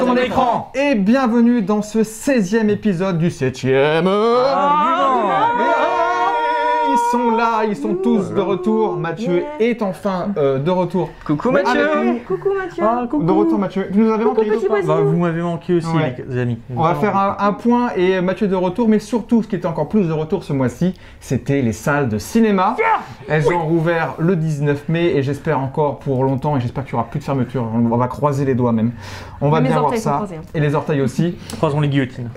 ton écran. Et bienvenue dans ce 16e épisode du 7e. Ils sont là, ils sont tous de retour. Mathieu est enfin de retour. Coucou Mathieu. Coucou Mathieu. Ah, coucou. De retour Mathieu. Tu nous avais manqué. Petit voisin. Bah, vous m'avez manqué aussi, Ouais. les amis. On va faire un point et Mathieu de retour, mais surtout ce qui était encore plus de retour ce mois-ci, c'était les salles de cinéma. Elles ont rouvert le 19 mai et j'espère encore pour longtemps et j'espère qu'il n'y aura plus de fermeture. On va croiser les doigts même. On va Mes bien voir orteils sont ça. croisés, hein. Et les orteils aussi. Croisons les guillotines.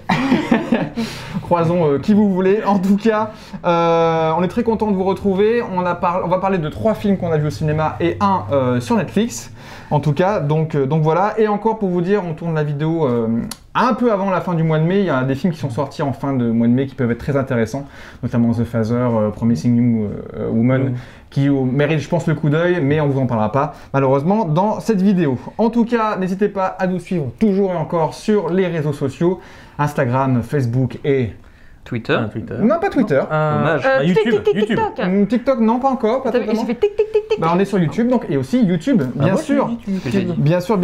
Croisons qui vous voulez. En tout cas, on est très content de vous retrouver. On va parler de 3 films qu'on a vus au cinéma et un sur Netflix. En tout cas, donc voilà. Et encore pour vous dire, on tourne la vidéo un peu avant la fin du mois de mai. Il y a des films qui sont sortis en fin de mois de mai qui peuvent être très intéressants, notamment The Father, Promising Young Woman, qui méritent, je pense, le coup d'œil, mais on vous en parlera pas, malheureusement, dans cette vidéo. En tout cas, n'hésitez pas à nous suivre toujours et encore sur les réseaux sociaux, Instagram, Facebook et... Twitter. Non, pas Twitter. Dommage. YouTube. TikTok. TikTok, non, pas encore. Pas J'ai totalement. fait tic tic tic tic. Bah, on est sur YouTube, donc, et aussi YouTube, bien sûr. J'ai dit. Bien sûr.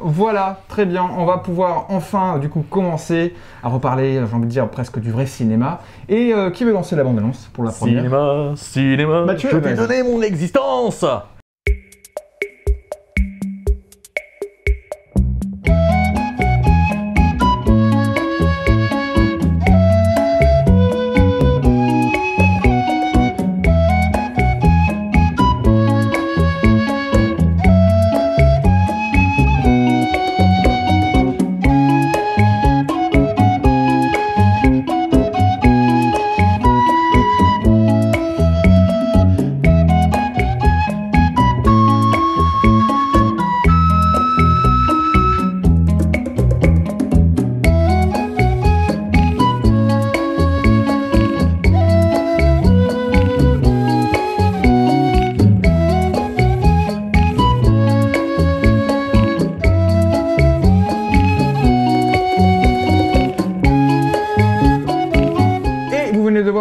Voilà, très bien. On va pouvoir enfin, du coup, commencer à reparler, j'ai envie de dire, presque du vrai cinéma. Et qui veut lancer la bande-annonce pour la première? Cinéma. Mathieu, je t'ai vas-y. donné mon existence.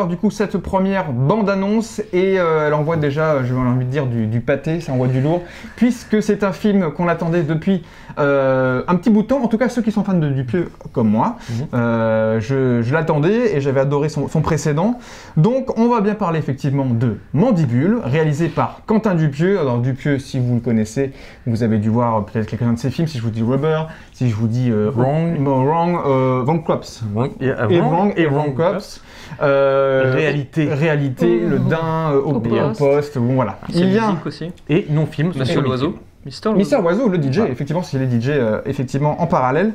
Du coup, cette première bande-annonce et elle envoie déjà, j'ai envie de dire, du pâté, ça envoie du lourd, puisque c'est un film qu'on attendait depuis un petit bout de temps, en tout cas ceux qui sont fans de Dupieux comme moi, je l'attendais et j'avais adoré son précédent. Donc on va bien parler effectivement de Mandibule, réalisé par Quentin Dupieux. Alors Dupieux, si vous le connaissez, vous avez dû voir peut-être quelques-uns de ses films, si je vous dis Rubber, si je vous dis Wrong, Wrong Cops, Wrong Cops. Réalité, le Dain, au poste, bon voilà. Il vient aussi. Et non-film, Monsieur l'Oiseau. Mister Oiseau, le DJ, effectivement, c'est les DJ effectivement en parallèle.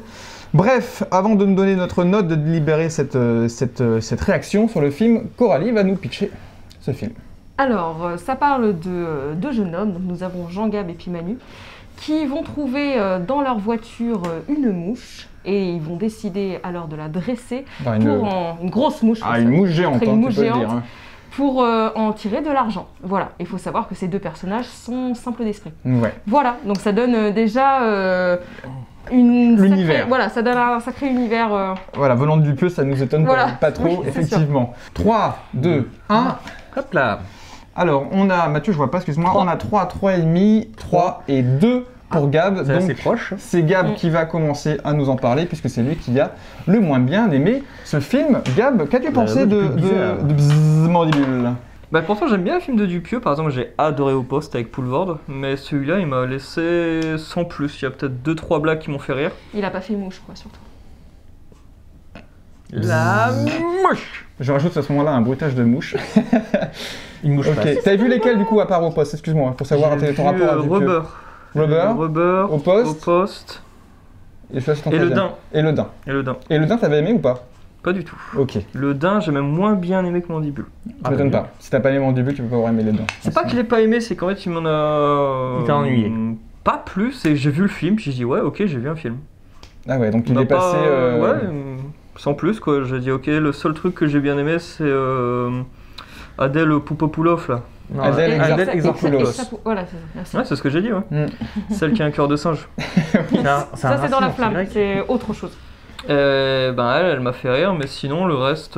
Bref, avant de nous donner notre note, de libérer cette réaction sur le film, Coralie va nous pitcher ce film. Alors, ça parle de deux jeunes hommes. Donc, nous avons Jean-Gab et puis Manu, qui vont trouver dans leur voiture une mouche. Et ils vont décider alors de la dresser pour une grosse mouche. Une mouche géante, une mouche tu peux géante, le dire. Pour en tirer de l'argent. Voilà, il faut savoir que ces deux personnages sont simples d'esprit. Ouais. Voilà, donc ça donne déjà l'univers. Voilà, ça donne un sacré univers. Voilà, venant de Dupieux, ça nous étonne pas trop, oui, effectivement. 3, 2, 1. Hop là. Alors, on a, Mathieu, je vois pas, excuse-moi, on a 3, 3,5, 3 et 2 pour Gab. C'est assez proche. C'est Gab qui va commencer à nous en parler, puisque c'est lui qui a le moins bien aimé ce film. Gab, qu'as-tu pensé de Bzzz Mandibule? Bah pourtant j'aime bien le film de Dupieux, par exemple j'ai adoré Au Poste avec Poulvord, mais celui-là il m'a laissé sans plus, il y a peut-être 2-3 blagues qui m'ont fait rire. Il a pas fait mouche quoi surtout. La mouche. Je rajoute à ce moment-là un bruitage de mouche. Une mouche passe. T'avais vu lesquels du coup à part Au Poste? Excuse-moi, pour savoir ton rapport à Dupieux. Rubber, Au Poste. Et le Dain. Et le Dain. Et le Dain, t'avais aimé ou pas? Pas du tout. Ok. Le Dain, j'ai même moins bien aimé que Mandibule. Ça m'étonne pas. Si t'as pas aimé Mandibule, tu peux pas avoir aimé le Dain. C'est pas que je l'ai pas aimé, c'est qu'en fait il m'en a... Il t'a ennuyé. Pas plus, et j'ai vu le film, puis j'ai dit ouais ok j'ai vu un film. Ah ouais, donc tu On l'es n'a passé... pas- Ouais, sans plus quoi, j'ai dit ok, le seul truc que j'ai bien aimé c'est Adèle Poupopoulov là. Non, Adèle Exarchopoulos. Voilà, c'est ça, merci. Ouais, c'est ce que j'ai dit, ouais. Celle qui a un cœur de singe. Ça c'est dans la flamme, c'est autre chose. Ben elle m'a fait rire, mais sinon le reste...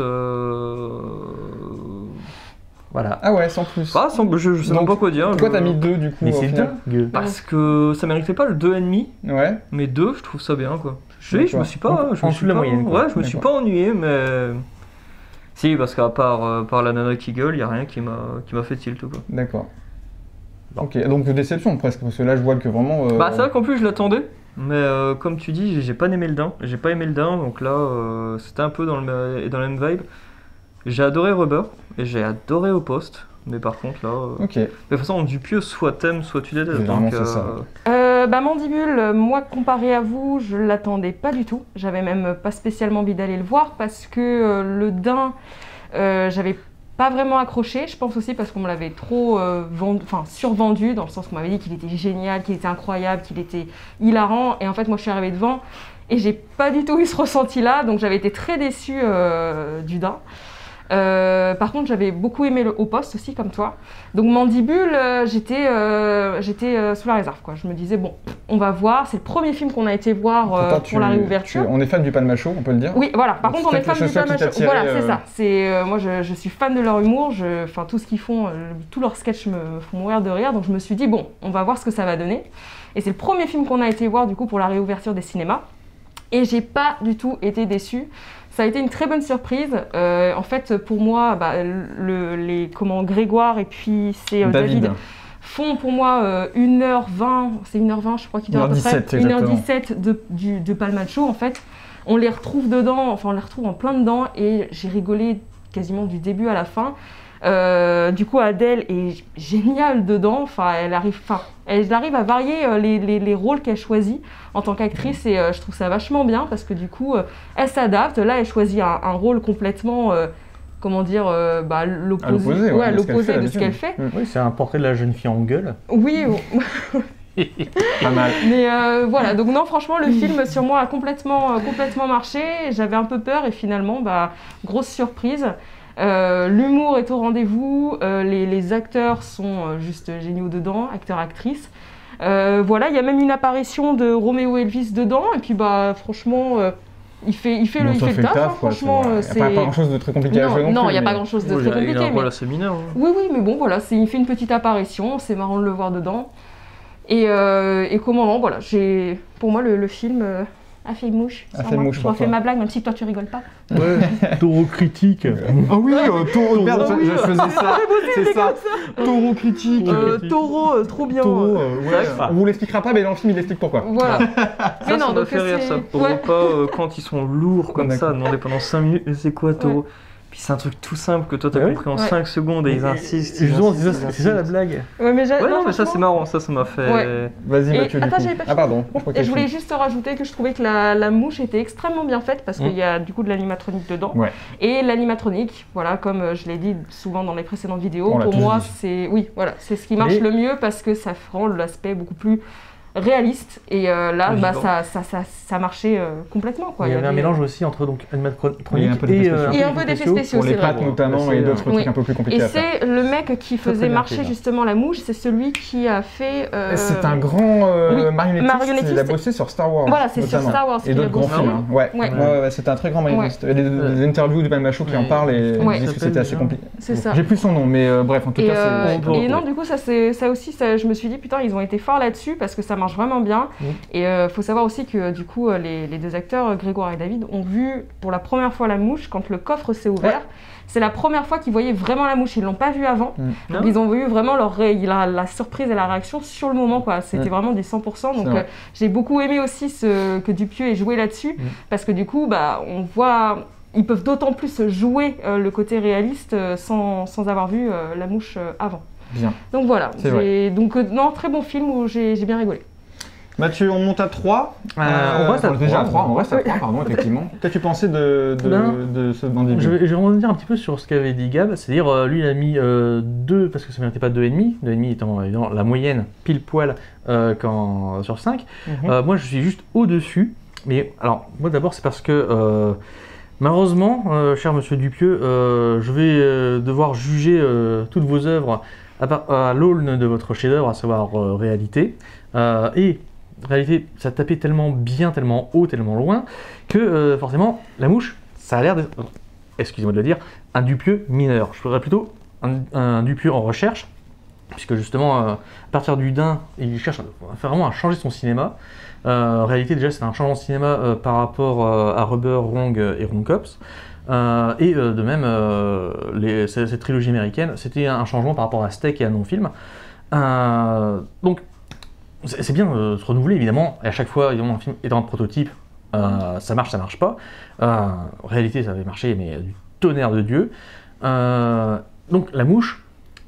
Voilà. Ah ouais, sans plus. Pas, je sais même pas quoi dire. Pourquoi t'as mis 2 du coup Mais au c'est final? dingue. Parce que ça méritait pas le 2,5, Ouais. mais 2, je trouve ça bien quoi. Je me suis pas. En dessous de la moyenne, quoi. Ouais, je me suis pas ennuyé, mais. Si, parce qu'à part la nana qui gueule, il n'y a rien qui m'a fait tilt, quoi. D'accord. Ok, donc déception presque, parce que là je vois que vraiment. Bah, c'est vrai qu'en plus je l'attendais, mais comme tu dis, j'ai pas aimé le din. J'ai pas aimé le din, donc là c'était un peu dans la même vibe. J'ai adoré Rubber et j'ai adoré Au Poste, mais par contre là. Ok. De toute façon, Dupieux, soit t'aimes, soit tu détestes. Vraiment, Donc, c'est ça. Bah, Mandibule, moi comparé à vous, je l'attendais pas du tout. J'avais même pas spécialement envie d'aller le voir parce que le din, j'avais pas vraiment accroché. Je pense aussi parce qu'on me l'avait trop survendu, dans le sens qu'on m'avait dit qu'il était génial, qu'il était incroyable, qu'il était hilarant. Et en fait, moi je suis arrivée devant et j'ai pas du tout eu ce ressenti-là, donc j'avais été très déçue du din. Par contre, j'avais beaucoup aimé le Au Poste aussi, comme toi. Donc Mandibule, j'étais sous la réserve, quoi. Je me disais, bon, on va voir. C'est le premier film qu'on a été voir pour la réouverture. On est fan du Palma Show, on peut le dire. Oui, voilà. Par contre, on est fan du Palma Show. Voilà, c'est ça. Moi, je suis fan de leur humour. Tout ce qu'ils font, tous leurs sketchs me font mourir de rire. Donc je me suis dit, bon, on va voir ce que ça va donner. Et c'est le premier film qu'on a été voir, du coup, pour la réouverture des cinémas. Et j'ai pas du tout été déçue. Ça a été une très bonne surprise. En fait, pour moi, Grégoire et puis David font pour moi 1h20, c'est 1h20, je crois qu'il doit à peu près 1h17 de Palma Show. En fait, on les retrouve dedans, on les retrouve en plein dedans et j'ai rigolé quasiment du début à la fin. Du coup, Adèle est géniale dedans. Elle arrive à varier les rôles qu'elle choisit en tant qu'actrice et je trouve ça vachement bien parce que du coup, elle s'adapte. Là, elle choisit un rôle complètement, l'opposé de ce qu'elle fait. Oui, c'est un portrait de la jeune fille en gueule. Oui. Pas mal. Mais voilà, donc non, franchement, le film sur moi a complètement marché. J'avais un peu peur et finalement, grosse surprise. L'humour est au rendez-vous, les acteurs sont juste géniaux dedans, acteurs-actrices. Voilà, il y a même une apparition de Roméo Elvis dedans, et puis franchement, il fait le taf, franchement. Il n'y a pas grand-chose de très compliqué à jouer non, il n'y a pas grand-chose de très compliqué. Il a un rôle assez mineur. Hein. Oui, mais bon, voilà, il fait une petite apparition, c'est marrant de le voir dedans. Et comment non, voilà, pour moi, le film... a fait mouche. Je refais ma blague, même si toi tu rigoles pas. Ouais, taureau critique. Ah oui, taureau. Merde, je faisais ça. C'est ça. Taureau critique. Taureau, trop bien. Taureau, ouais. On vous l'expliquera pas, mais dans le film il explique pourquoi. Voilà. Mais non, donc fait rire ça. Pour pas quand ils sont lourds comme ça, demander pendant 5 minutes, c'est quoi taureau? Puis c'est un truc tout simple que toi t'as compris en 5 secondes et ils insistent. Justement, c'est ça la blague. Ouais, mais ça c'est marrant, ça m'a fait. Ouais. Vas-y, Mathieu. Pardon. Et je voulais juste rajouter que je trouvais que la mouche était extrêmement bien faite parce qu'il y a du coup de l'animatronique dedans. Ouais. Et l'animatronique, voilà, comme je l'ai dit souvent dans les précédentes vidéos, pour moi c'est ce qui marche le mieux parce que ça rend l'aspect beaucoup plus réaliste et là ça marchait complètement quoi. Il y avait un mélange aussi entre animatronique et un peu d'effets spéciaux pour les pattes notamment et d'autres trucs un peu plus compliqués à faire. Et c'est le mec qui faisait marcher justement la mouche, c'est celui qui a fait c'est un grand marionnettiste, il a bossé sur Star Wars. Voilà, c'est sur Star Wars et d'autres grands films. Ouais, c'est un très grand marionnettiste. Il y a des interviews du Palma Show qui en parlent et disent que c'était assez compliqué. C'est ça. J'ai plus son nom mais bref, en tout cas c'est et non, du coup ça aussi je me suis dit putain, ils ont été forts là-dessus parce que ça marche vraiment bien. Et faut savoir aussi que du coup les deux acteurs Grégoire et David ont vu pour la première fois la mouche quand le coffre s'est ouvert. C'est la première fois qu'ils voyaient vraiment la mouche, ils l'ont pas vue avant. Donc ils ont vu vraiment la surprise et la réaction sur le moment quoi. C'était vraiment du 100%. Donc j'ai beaucoup aimé aussi que Dupieux ait joué là-dessus parce que du coup on voit ils peuvent d'autant plus jouer le côté réaliste sans avoir vu la mouche avant. Bien. Donc voilà, très bon film où j'ai bien rigolé. Mathieu, on monte à 3. On reste à 3. On reste à 3, pardon, effectivement. Qu'as-tu pensé de ce Mandibule? Je vais revenir un petit peu sur ce qu'avait dit Gab, c'est-à-dire lui il a mis 2 parce que ça ne méritait pas 2,5, 2,5 étant évidemment la moyenne pile poil sur 5. Moi je suis juste au-dessus, mais alors moi d'abord c'est parce que malheureusement, cher monsieur Dupieux, je vais devoir juger toutes vos œuvres à l'aune de votre chef-d'œuvre, à savoir Réalité. Et Réalité, ça tapait tellement bien, tellement haut, tellement loin, que forcément, la mouche, ça a l'air d'être, excusez-moi de le dire, un Dupieux mineur. Je ferais plutôt un Dupieux en recherche, puisque justement, à partir du Dain, il cherche vraiment à changer son cinéma. En réalité, déjà, c'est un changement de cinéma par rapport à Rubber, Wrong et Wrong Cops. Et de même, cette trilogie américaine, c'était un changement par rapport à Steak et à Non-Film. Donc, c'est bien de se renouveler, évidemment. Et à chaque fois, évidemment, un film est un prototype. Ça marche pas. En réalité, ça avait marché, mais du tonnerre de Dieu. Donc, La Mouche,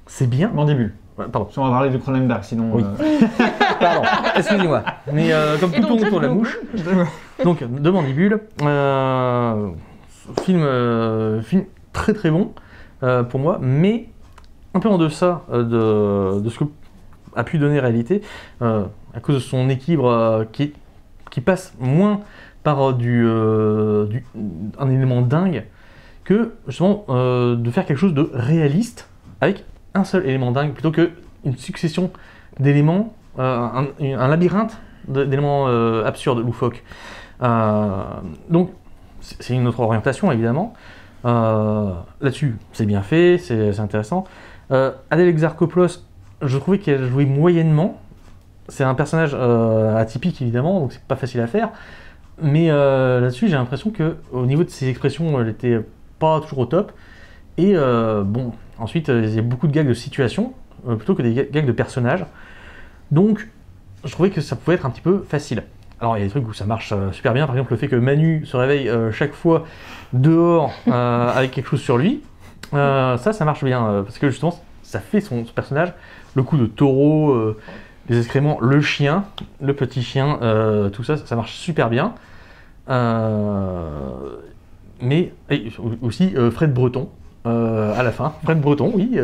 c'est bien. Mandibule. Pardon. Si on va parler de Cronenberg, sinon... Oui. Pardon, excusez-moi. Mais comme tout tourne autour de La Mouche, donc de Mandibule, film très très bon pour moi, mais un peu en deçà de ce que a pu donner Réalité, à cause de son équilibre qui passe moins par un élément dingue que justement de faire quelque chose de réaliste avec un seul élément dingue plutôt qu'une succession d'éléments, un labyrinthe d'éléments absurdes, loufoques. Donc c'est une autre orientation évidemment. Là-dessus, c'est bien fait, c'est intéressant. Adèle Exarchopoulos, je trouvais qu'elle jouait moyennement. C'est un personnage atypique évidemment, donc c'est pas facile à faire. Mais là-dessus, j'ai l'impression qu'au niveau de ses expressions, elle était pas toujours au top. Et bon, ensuite, il y a beaucoup de gags de situation, plutôt que des gags de personnages. Donc, je trouvais que ça pouvait être un petit peu facile. Alors, il y a des trucs où ça marche super bien. Par exemple, le fait que Manu se réveille chaque fois dehors avec quelque chose sur lui. Ça marche bien. Parce que justement, ça fait son personnage. Le coup de taureau, les excréments, le chien, le petit chien, tout ça, ça marche super bien. Mais aussi Fred Breton à la fin. Fred Breton, oui.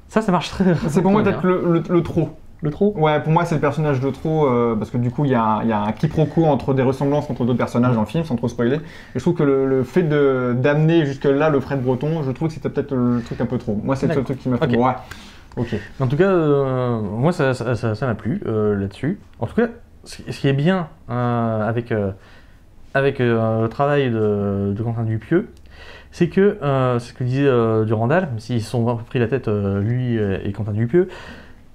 Ça marche très bien. C'est pour moi peut-être le trop. Le trop ? Ouais, pour moi c'est le personnage de trop, parce que du coup il y a un quiproquo entre des ressemblances entre deux personnages dans le film, sans trop spoiler. Et je trouve que le fait d'amener jusque-là le Fred Breton, je trouve que c'était peut-être le truc un peu trop. Moi c'est le seul truc qui m'a fait... Okay. Ouais. Ok. En tout cas, moi ça m'a plu là-dessus. En tout cas, ce qui est bien avec le travail de Quentin Dupieux, c'est que, c'est ce que disait Durandal, même s'ils se sont un peu pris la tête, lui et Quentin Dupieux,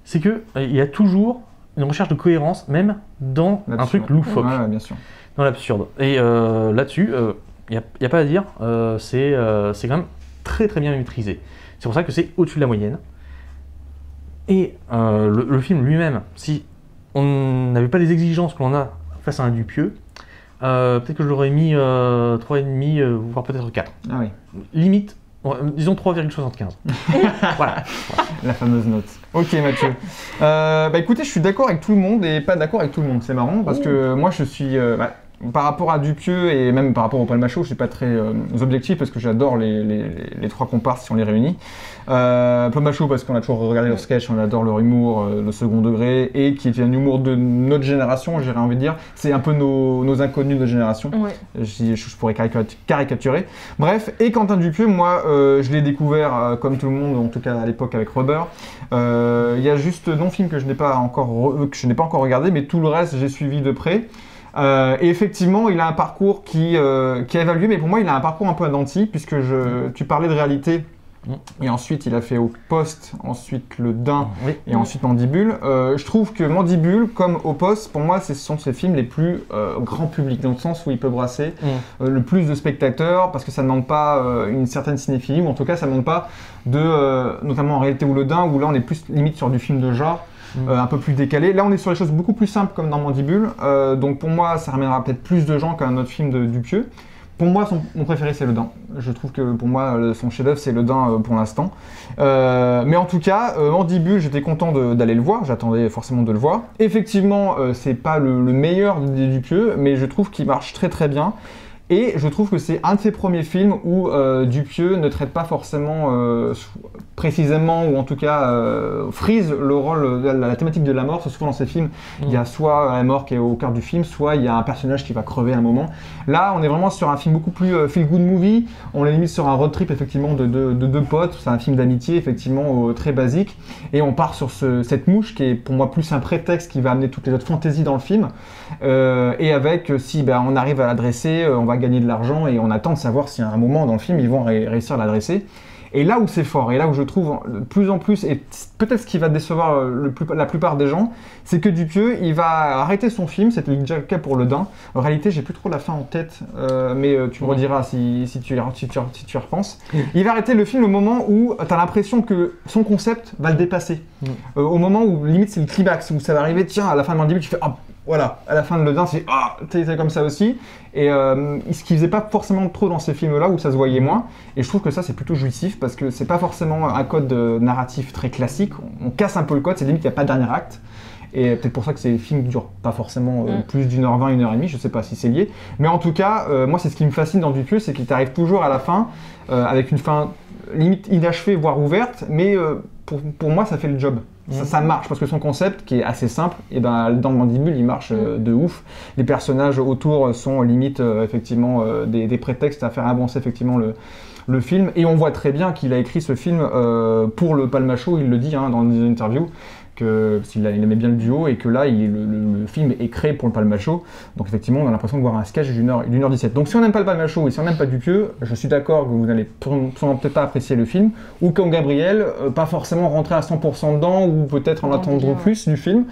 c'est qu'il y a toujours une recherche de cohérence, même dans un truc loufoque, ouais, bien sûr. Dans l'absurde. Et là-dessus, il n'y a pas à dire, c'est quand même très très bien maîtrisé. C'est pour ça que c'est au-dessus de la moyenne. Et le film lui-même, si on n'avait pas les exigences que l'on a face à un Dupieux, peut-être que je l'aurais mis 3,5, voire peut-être 4. Ah oui. Limite, disons 3,75. Voilà. La fameuse note. Ok Mathieu. Écoutez, je suis d'accord avec tout le monde et pas d'accord avec tout le monde. C'est marrant parce que moi je suis... par rapport à Dupieux et même par rapport au Palma Show, je suis pas très objectif parce que j'adore les trois comparses si on les réunit. Palma Show parce qu'on a toujours regardé leur sketch, on adore leur humour, le second degré et qui est un humour de notre génération, j'aurais envie de dire. C'est un peu nos inconnus de notre génération. Ouais. Je pourrais caricaturer. Bref, et Quentin Dupieux, moi je l'ai découvert comme tout le monde, en tout cas à l'époque avec Rubber. Il y a juste Non-Film que je n'ai pas encore regardé, mais tout le reste j'ai suivi de près. Et effectivement, il a un parcours qui a évalué, mais pour moi, il a un parcours un peu à dents de scie, puisque tu parlais de Réalité, et ensuite il a fait Au Poste, ensuite Le Dain, et ensuite Mandibule. Je trouve que Mandibule, comme Au Poste, pour moi, ce sont ses films les plus grand public, dans le sens où il peut brasser le plus de spectateurs, parce que ça ne demande pas une certaine cinéphilie, ou en tout cas, ça ne demande pas notamment en Réalité ou Le Dain, où là, on est plus limite sur du film de genre. Un peu plus décalé. Là, on est sur des choses beaucoup plus simples comme dans Mandibule. Donc pour moi, ça ramènera peut-être plus de gens qu'un autre film de Dupieux. Pour moi, mon préféré, c'est Le Dain. Je trouve que pour moi, son chef-d'œuvre, c'est Le Dain pour l'instant. Mais en tout cas, Mandibule, j'étais content d'aller le voir. J'attendais forcément de le voir. Effectivement, c'est pas le meilleur des Dupieux, mais je trouve qu'il marche très très bien. Et je trouve que c'est un de ses premiers films où Dupieux ne traite pas forcément précisément, ou en tout cas frise le rôle, la thématique de la mort. C'est souvent dans ces films, il y a soit la mort qui est au cœur du film, soit il y a un personnage qui va crever à un moment. Là, on est vraiment sur un film beaucoup plus feel-good movie. On est limite sur un road trip effectivement de deux potes. C'est un film d'amitié effectivement très basique. Et on part sur cette mouche qui est pour moi plus un prétexte qui va amener toutes les autres fantaisies dans le film. Et avec, si on arrive à l'adresser, on va gagner de l'argent et on attend de savoir si à un moment dans le film ils vont réussir à l'adresser. Et là où c'est fort, et là où je trouve de plus en plus, et peut-être ce qui va décevoir la plupart des gens, c'est que Dupieux, il va arrêter son film, c'était déjà le cas pour Le Dain. En réalité, j'ai plus trop la fin en tête, mais tu me rediras si tu y repenses. Il va arrêter le film au moment où tu as l'impression que son concept va le dépasser. Au moment où, limite, c'est le climax, où ça va arriver, tiens, à la fin de Mandibule, tu fais ah, voilà, à la fin de Le Dain, c'est ah, c'est comme ça aussi. Et ce qu'il faisait pas forcément trop dans ces films-là, où ça se voyait moins. Et je trouve que ça, c'est plutôt jouissif, parce que c'est pas forcément un code narratif très classique. On casse un peu le code, c'est limite, il n'y a pas de dernier acte. Et peut-être pour ça que ces films durent pas forcément plus d'1h20, 1h30, je sais pas si c'est lié. Mais en tout cas, moi, c'est ce qui me fascine dans Dupieux, c'est qu'il t'arrive toujours à la fin, avec une fin limite inachevée, voire ouverte, mais pour moi, ça fait le job. Ça marche, parce que son concept, qui est assez simple, et ben, dans le Mandibule, il marche de ouf. Les personnages autour sont limite, effectivement, des prétextes à faire avancer, effectivement, le film. Et on voit très bien qu'il a écrit ce film pour le Palmachot, il le dit dans une interview, qu'il aimait bien le duo et que là, le film est créé pour le Palmachot. Donc effectivement, on a l'impression de voir un sketch d'1h17. Donc si on n'aime pas le Palmachot et si on n'aime pas Dupieux, je suis d'accord que vous n'allez peut-être pas apprécier le film, ou comme Gabriel, pas forcément rentrer à 100% dedans, ou peut-être en attendre plus du film.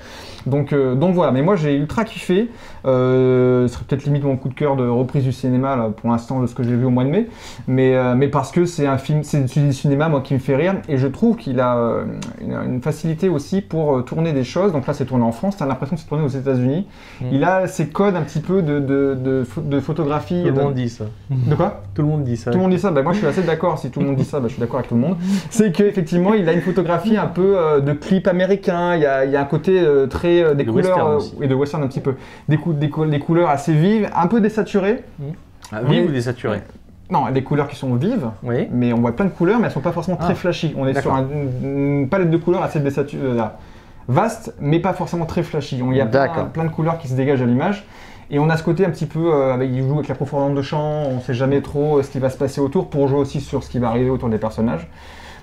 Donc voilà, mais moi j'ai ultra kiffé. Ce serait peut-être limite mon coup de cœur de reprise du cinéma là, pour l'instant de ce que j'ai vu au mois de mai, mais parce que c'est un film, c'est du cinéma moi qui me fait rire, et je trouve qu'il a une facilité aussi pour tourner des choses. Donc là c'est tourné en France, t'as l'impression que c'est tourné aux États-Unis. Il a ses codes un petit peu de photographie. Tout le monde dit ça. De quoi? Tout le monde dit ça. Tout le monde dit ça. Bah, moi je suis assez d'accord. Si tout le monde dit ça, bah, je suis d'accord avec tout le monde. C'est qu'effectivement il a une photographie un peu de clip américain. Il y a un côté très des couleurs et de western un petit peu. Des couleurs assez vives, un peu désaturées. Vives ou désaturées? Non, des couleurs qui sont vives, oui. Mais on voit plein de couleurs, mais elles sont pas forcément très flashy. On est sur une palette de couleurs assez vaste, mais pas forcément très flashy. Il y a plein de couleurs qui se dégagent à l'image. Et on a ce côté un petit peu, il joue avec la profondeur de champ, on sait jamais trop ce qui va se passer autour, pour jouer aussi sur ce qui va arriver autour des personnages.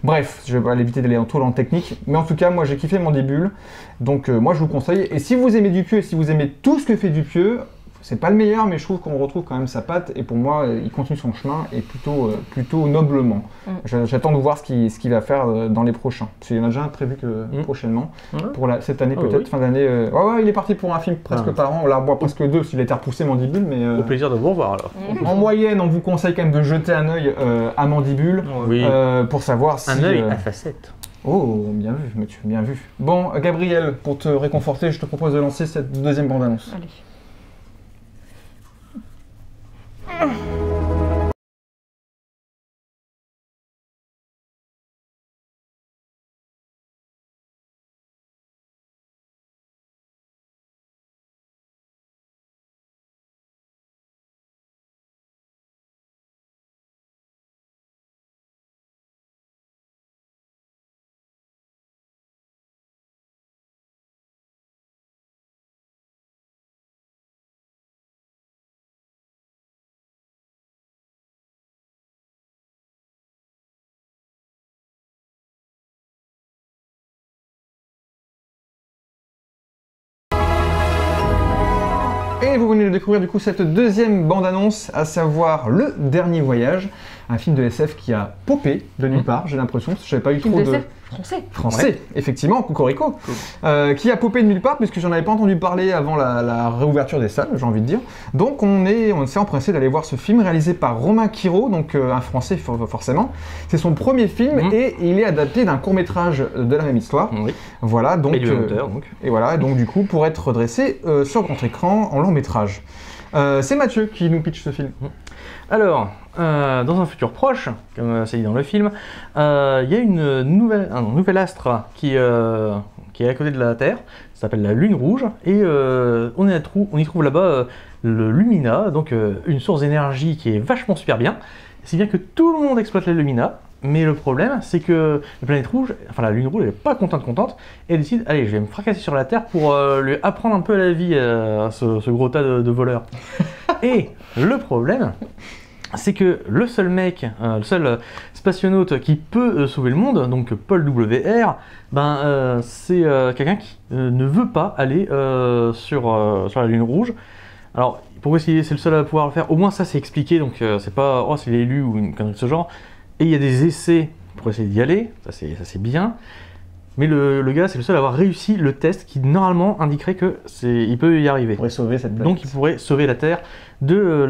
Bref, je vais éviter d'aller trop dans le technique, mais en tout cas, moi j'ai kiffé Mandibule, donc moi je vous conseille. Et si vous aimez Dupieux, et si vous aimez tout ce que fait Dupieux, c'est pas le meilleur, mais je trouve qu'on retrouve quand même sa patte, et pour moi, il continue son chemin, et plutôt noblement. J'attends de voir ce qu'il va faire dans les prochains. Parce qu'il y en a déjà un prévu prochainement, pour cette année peut-être, fin d'année. Ouais, il est parti pour un film presque par an, là, moi presque deux, s'il a été repoussé Mandibule, mais... Au plaisir de vous revoir alors. En moyenne, on vous conseille quand même de jeter un œil à Mandibule, pour savoir si... Un œil à facettes. Oh, bien vu, Mathieu, bien vu. Bon, Gabriel, pour te réconforter, je te propose de lancer cette deuxième bande-annonce. Allez. Et vous venez de découvrir du coup cette deuxième bande-annonce, à savoir Le Dernier Voyage, un film de SF qui a popé de nulle part, j'ai l'impression, parce que j'avais pas eu trop de... Français, effectivement, Cocorico, qui a popé de nulle part, puisque j'en avais pas entendu parler avant la réouverture des salles, j'ai envie de dire. Donc on s'est empressé d'aller voir ce film réalisé par Romain Quiraud, donc un Français forcément. C'est son premier film et il est adapté d'un court-métrage de la même histoire. Voilà, donc, et du même auteur, donc. Et voilà, donc du coup, pour être redressé sur grand écran en long-métrage. C'est Mathieu qui nous pitch ce film. Alors, dans un futur proche, comme c'est dit dans le film, il y a un nouvel astre qui est à côté de la Terre, ça s'appelle la Lune Rouge, et on y trouve là-bas le Lumina, donc une source d'énergie qui est vachement super bien, si bien que tout le monde exploite la Lumina, mais le problème c'est que la planète rouge, enfin la Lune Rouge, elle est pas contente, et elle décide, allez, je vais me fracasser sur la Terre pour lui apprendre un peu à la vie à ce gros tas de voleurs. Et le problème, c'est que le seul mec, le seul spationaute qui peut sauver le monde, donc Paul WR, c'est quelqu'un qui ne veut pas aller sur la Lune Rouge. Alors, pourquoi c'est le seul à pouvoir le faire? Au moins ça c'est expliqué, donc c'est pas « oh c'est l'élu » ou une connerie de ce genre. Et il y a des essais pour essayer d'y aller, ça c'est bien. Mais le gars, c'est le seul à avoir réussi le test qui normalement indiquerait qu'il peut y arriver. Il pourrait sauver cette planète. Donc il pourrait sauver la Terre de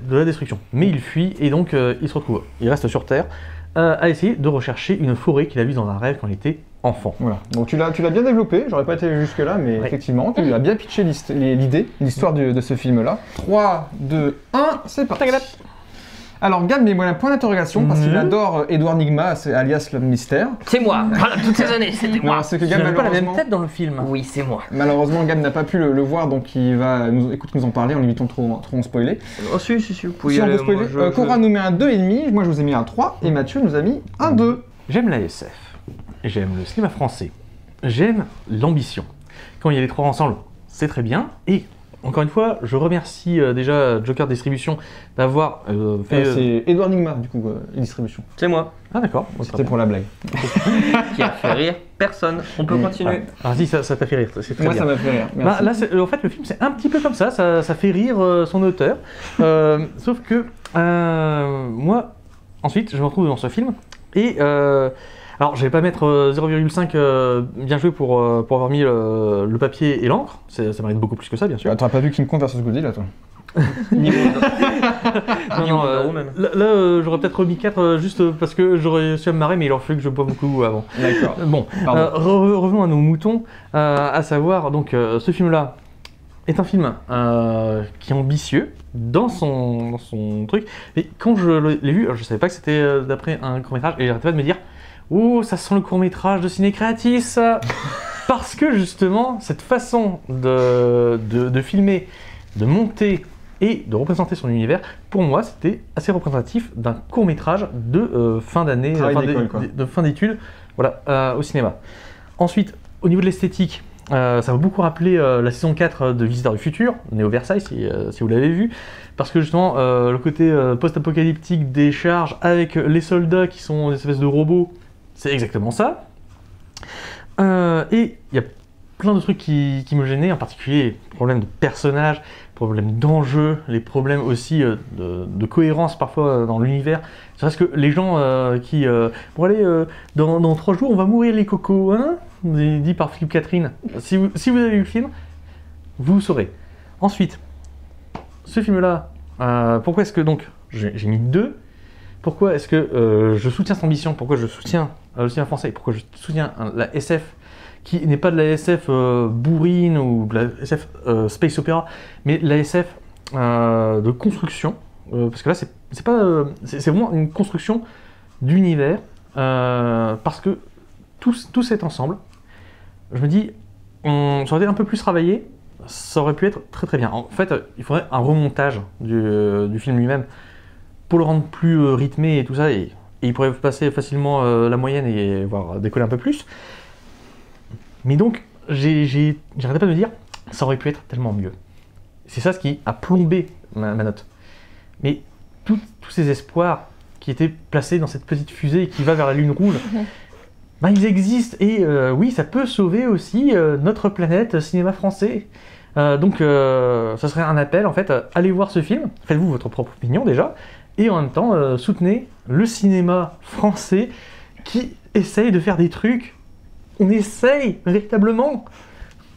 la destruction. Mais il fuit et donc il se retrouve. Il reste sur Terre à essayer de rechercher une forêt qu'il a vue dans un rêve quand il était enfant. Voilà. Donc tu l'as bien développé, j'aurais pas été jusque là, mais effectivement, tu as bien pitché l'histoire de ce film-là. 3, 2, 1, c'est parti. Alors Gab met un point d'interrogation parce qu'il adore Edward Nygma, alias l'homme mystère. C'est moi, voilà, toutes ces années, c'était moi. Non, c'est que Gab, Il n'a pas la même tête dans le film. Oui, c'est moi. Malheureusement, Gab n'a pas pu le voir, donc il va nous en parler en évitant trop en spoiler. Oh si, vous pouvez Si y on aller, peut spoiler, moi, Cora nous met un 2,5, moi je vous ai mis un 3, et Mathieu nous a mis un 2. J'aime la SF, j'aime le cinéma français, j'aime l'ambition. Quand il y a les trois ensemble, c'est très bien. Et encore une fois, je remercie déjà Joker Distribution d'avoir fait... C'est Edward Nygma, du coup, distribution. C'est moi, Ah d'accord. C'était pour la blague. qui a fait rire personne. On peut continuer. Ah si, ça t'a fait rire, c'est très Moi, bien. ça m'a fait rire. Merci. Là, en fait, le film, c'est un petit peu comme ça fait rire son auteur. Sauf que moi, ensuite, je me retrouve dans ce film et... alors, je vais pas mettre 0,5 bien joué pour avoir mis le papier et l'encre. Ça mérite beaucoup plus que ça, bien sûr. T'aurais pas vu King Kong versus Godzilla, toi? Non, même. là, j'aurais peut-être remis 4 juste parce que j'aurais su me marrer, mais il aurait fallu que je boive beaucoup avant. D'accord. Bon, revenons à nos moutons, à savoir, donc, ce film-là est un film qui est ambitieux dans son truc. Et quand je l'ai vu, je savais pas que c'était d'après un court-métrage, et j'arrêtais pas de me dire « Oh, ça sent le court-métrage de Ciné Créatis !» Parce que justement, cette façon de filmer, de monter et de représenter son univers, pour moi, c'était assez représentatif d'un court-métrage de fin d'année, de fin d'études, voilà, au cinéma. Ensuite, au niveau de l'esthétique, ça m'a beaucoup rappelé la saison 4 de Visiteurs du Futur, Néo Versailles, si vous l'avez vu, parce que justement, le côté post-apocalyptique des charges avec les soldats qui sont des espèces de robots, c'est exactement ça. Et il y a plein de trucs qui me gênaient, en particulier les problèmes de personnages, problèmes d'enjeux, les problèmes aussi de cohérence parfois dans l'univers. C'est parce que les gens qui... bon allez, dans 3 jours on va mourir les cocos, hein, dit par Philippe Catherine. Si vous avez vu le film, vous saurez. Ensuite, ce film-là, pourquoi est-ce que donc j'ai mis 2? Pourquoi est-ce que je soutiens cette ambition? Pourquoi je soutiens le cinéma français? Pourquoi je soutiens la SF qui n'est pas de la SF bourrine ou de la SF space opéra, mais de la SF de construction, parce que là c'est vraiment une construction d'univers, parce que tout cet ensemble, je me dis, ça aurait été un peu plus travaillé, ça aurait pu être très très bien. En fait, il faudrait un remontage du film lui-même pour le rendre plus rythmé et tout ça, et il pourrait passer facilement la moyenne et voire décoller un peu plus. Mais donc, j'arrêtais pas de me dire, ça aurait pu être tellement mieux. C'est ça ce qui a plombé ma note. Mais tous ces espoirs qui étaient placés dans cette petite fusée qui va vers la Lune rouge, bah, ils existent. Et oui, ça peut sauver aussi notre planète cinéma français. Donc, ça serait un appel, en fait, allez voir ce film, faites-vous votre propre opinion déjà, et en même temps, soutenez le cinéma français qui essaye de faire des trucs. On essaye véritablement.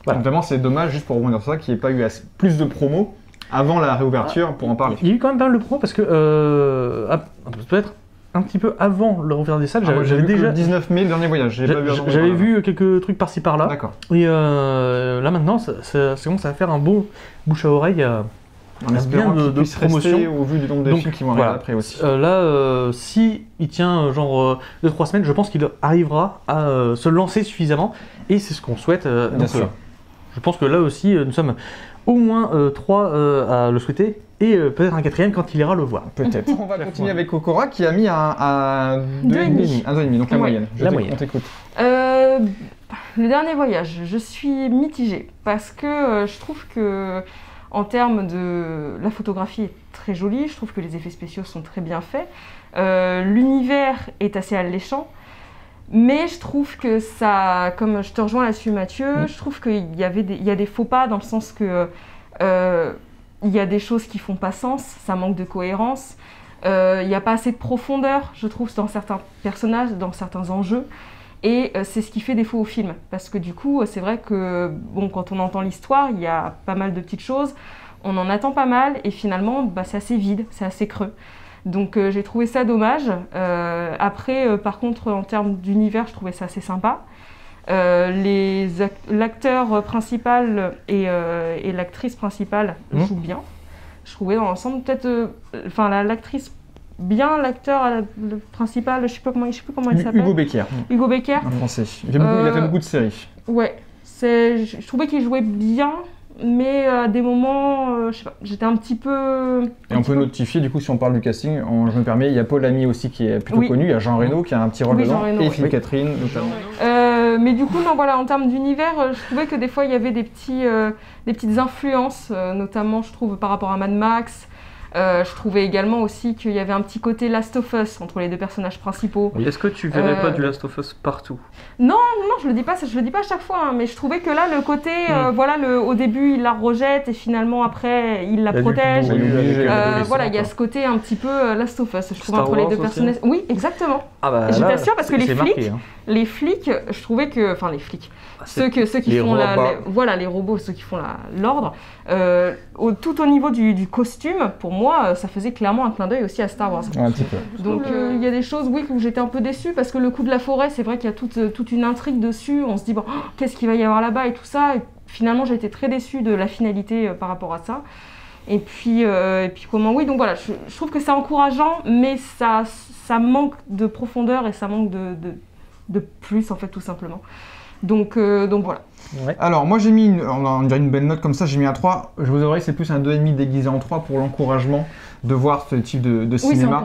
Voilà. Notamment, c'est dommage, juste pour rebondir sur ça, qu'il n'y ait pas eu plus de promos avant la réouverture pour en parler. Il y a eu quand même pas mal de promos parce que peut-être un petit peu avant le réouverture des salles, j'avais déjà 19 mai, le dernier voyage. J'avais vu quelques trucs par-ci par-là. D'accord. Et là maintenant, ça commence à faire un beau bouche à oreille. En espérant qu'il puisse rester au vu du nombre de films qui vont arriver après aussi. Là, si il tient genre 2-3 semaines, je pense qu'il arrivera à se lancer suffisamment, et c'est ce qu'on souhaite. Bien sûr. Je pense que là aussi, nous sommes au moins 3 à le souhaiter, et peut-être un 4e quand il ira le voir. Peut-être. On va continuer avec Cora qui a mis un 2,5, donc la moyenne. On t'écoute. Le dernier voyage, je suis mitigée, parce que je trouve que en termes de... La photographie est très jolie, je trouve que les effets spéciaux sont très bien faits. L'univers est assez alléchant, mais je trouve que ça... Comme je te rejoins là-dessus, Mathieu, je trouve qu'il y a des faux pas dans le sens que il y a des choses qui font pas sens, ça manque de cohérence. Il n'y a pas assez de profondeur, je trouve, dans certains personnages, dans certains enjeux. Et c'est ce qui fait défaut au film. Parce que du coup, c'est vrai que bon, quand on entend l'histoire, il y a pas mal de petites choses. On en attend pas mal et finalement, c'est assez vide, c'est assez creux. Donc j'ai trouvé ça dommage. Après, par contre, en termes d'univers, je trouvais ça assez sympa. L'acteur principal et l'actrice principale jouent bien. Je trouvais dans l'ensemble peut-être... l'actrice bien, l'acteur principal, je sais plus comment il s'appelle. Hugo Becker. Hugo Becker. En français. Il a fait beaucoup de séries. Ouais. Je trouvais qu'il jouait bien, mais à des moments, je sais pas, j'étais un petit peu... Et on peut notifier, du coup, si on parle du casting, je me permets, il y a Paul Ami aussi qui est plutôt connu, il y a Jean Reno qui a un petit rôle dedans, et Philippe Catherine notamment. Mais du coup, non, voilà, en termes d'univers, je trouvais que des fois, il y avait des petites influences, notamment, je trouve, par rapport à Mad Max. Je trouvais également aussi qu'il y avait un petit côté Last of Us entre les deux personnages principaux. Est-ce que tu verrais pas du Last of Us partout? Non, je le dis pas à chaque fois, hein, mais je trouvais que là, le côté, au début, il la rejette et finalement, après, il la protège. Il y a ce côté un petit peu Last of Us, je trouve, entre les deux personnages. Oui, exactement. Je t'assure, parce que les flics, je trouvais que... Enfin, les flics. Ceux qui font les robots, ceux qui font l'ordre. Tout au niveau du costume, pour moi, ça faisait clairement un clin d'œil aussi à Star Wars. Un petit peu. Donc il y a des choses, où j'étais un peu déçue parce que le coup de la forêt, c'est vrai qu'il y a toute une intrigue dessus. On se dit qu'est-ce qu'il va y avoir là-bas et tout ça. Et finalement, j'ai été très déçue de la finalité par rapport à ça. Et puis donc voilà, je trouve que c'est encourageant, mais ça manque de profondeur et ça manque de plus en fait, tout simplement. Donc voilà. Ouais. Alors moi j'ai mis on dirait une belle note comme ça, j'ai mis un 3. Je vous avouerai que c'est plus un 2,5 déguisé en 3 pour l'encouragement de voir ce type de cinéma.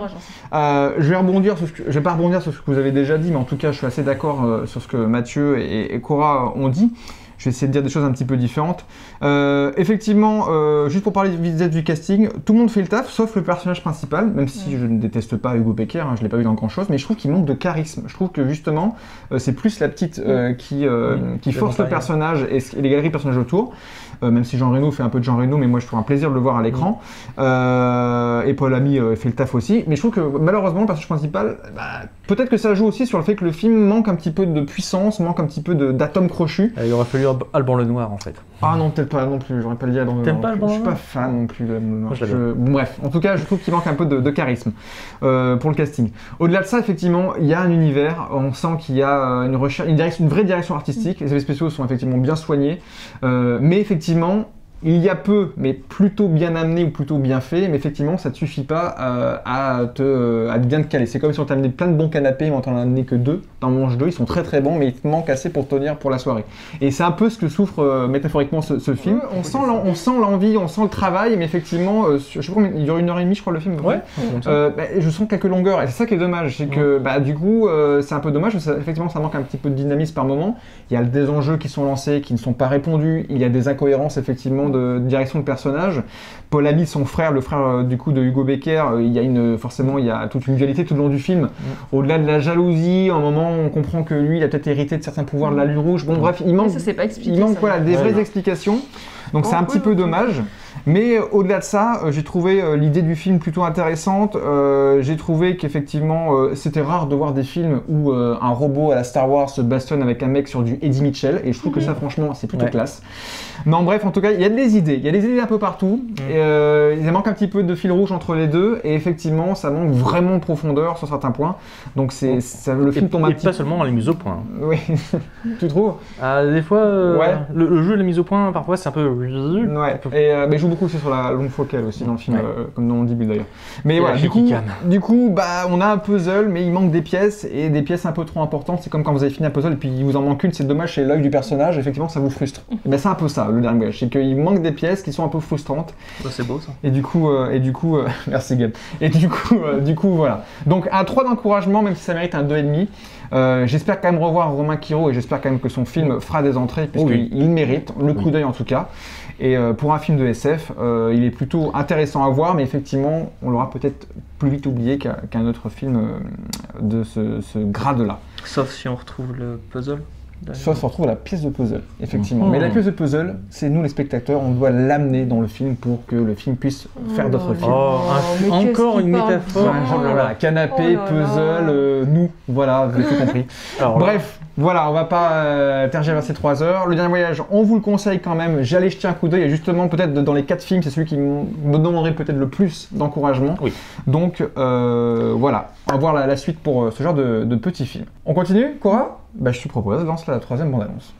Je vais pas rebondir sur ce que vous avez déjà dit, mais en tout cas je suis assez d'accord sur ce que Mathieu et Cora ont dit. Je vais essayer de dire des choses un petit peu différentes. Effectivement, juste pour parler vite du casting, tout le monde fait le taf, sauf le personnage principal, même si je ne déteste pas Hugo Becker, je ne l'ai pas vu dans grand-chose, mais je trouve qu'il manque de charisme. Je trouve que justement, c'est plus la petite qui force le personnage et les galeries de personnages autour, même si Jean Reno fait un peu de Jean Reno, mais moi je trouve un plaisir de le voir à l'écran. Et Paul Ami fait le taf aussi, mais je trouve que malheureusement, le personnage principal, peut-être que ça joue aussi sur le fait que le film manque un petit peu de puissance, manque un petit peu d'atomes crochus. Il aurait fallu Alban Lenoir en fait. Ah non, peut-être pas non plus, j'aurais pas le dit Alban Lenoir. T'aimes pas Alban Lenoir? Je suis pas fan non plus de Alban Lenoir. Bref, en tout cas, je trouve qu'il manque un peu de charisme pour le casting. Au-delà de ça, effectivement, il y a un univers, on sent qu'il y a une recherche, une vraie direction artistique, les effets spéciaux sont effectivement bien soignés, mais effectivement, il y a peu, mais plutôt bien amené ou plutôt bien fait, mais effectivement, ça ne te suffit pas à bien te caler. C'est comme si on t'a amené plein de bons canapés, mais on t'en a amené que 2. T'en manges 2, ils sont très très bons, mais il te manque assez pour tenir pour la soirée. Et c'est un peu ce que souffre métaphoriquement ce film. On sent l'envie, on sent le travail, mais effectivement, je sais pas combien, il dure 1h30, je crois, le film. Je sens quelques longueurs, et c'est ça qui est dommage. C'est que du coup, c'est un peu dommage, effectivement, ça manque un petit peu de dynamisme par moment. Il y a des enjeux qui sont lancés, qui ne sont pas répondus. Il y a des incohérences, effectivement, de direction de personnage. Paul Ami, son frère, le frère du coup de Hugo Becker, il y a toute une dualité tout le long du film. Au-delà de la jalousie, à un moment on comprend que lui il a peut-être hérité de certains pouvoirs de la Lune Rouge. Bon bref, il manque des vraies explications. Donc c'est un petit peu dommage. Mais au-delà de ça, j'ai trouvé l'idée du film plutôt intéressante. J'ai trouvé qu'effectivement, c'était rare de voir des films où un robot à la Star Wars se bastonne avec un mec sur du Eddie Mitchell. Et je trouve que ça, franchement, c'est plutôt classe. Non, bref, en tout cas, il y a des idées. Il y a des idées un peu partout. Il manque un petit peu de fil rouge entre les deux. Et effectivement, ça manque vraiment de profondeur sur certains points. Donc le film tombe un petit peu. Et pas seulement la mise au point. Oui, tu trouves? Des fois, le jeu de la mise au point, parfois, c'est un peu... Mais il joue beaucoup aussi sur la longue focale aussi dans le film, comme dans Mondible d'ailleurs. Mais voilà, du coup, on a un puzzle, mais il manque des pièces, et des pièces un peu trop importantes. C'est comme quand vous avez fini un puzzle et puis il vous en manque une, c'est dommage, c'est l'œil du personnage, effectivement ça vous frustre. Et c'est un peu ça, le dernier, c'est qu'il manque des pièces qui sont un peu frustrantes. C'est beau ça. Et du coup, merci Gab. Et du coup, voilà. Donc un 3 d'encouragement, même si ça mérite un 2,5. J'espère quand même revoir Romain Quiro, et j'espère quand même que son film fera des entrées, puisqu'il mérite, le coup d'œil en tout cas. Et pour un film de SF, il est plutôt intéressant à voir, mais effectivement, on l'aura peut-être plus vite oublié qu'un autre film de ce grade-là. Sauf si on retrouve le puzzle. Soit se retrouve à la pièce de puzzle, effectivement. Mais la pièce de puzzle, c'est nous les spectateurs, on doit l'amener dans le film pour que le film puisse faire d'autres films. Encore une métaphore. Voilà, canapé, puzzle, nous, voilà, vous avez tout compris. Alors, bref, voilà, on va pas tergiverser 3 heures. Le dernier voyage, on vous le conseille quand même. J'allais jeter un coup d'œil et justement, peut-être dans les 4 films, c'est celui qui me demanderait peut-être le plus d'encouragement. Oui. Donc, voilà, on va voir la suite pour ce genre de petits films. On continue, Cora ? Bah, je te propose, lance la 3e bande-annonce.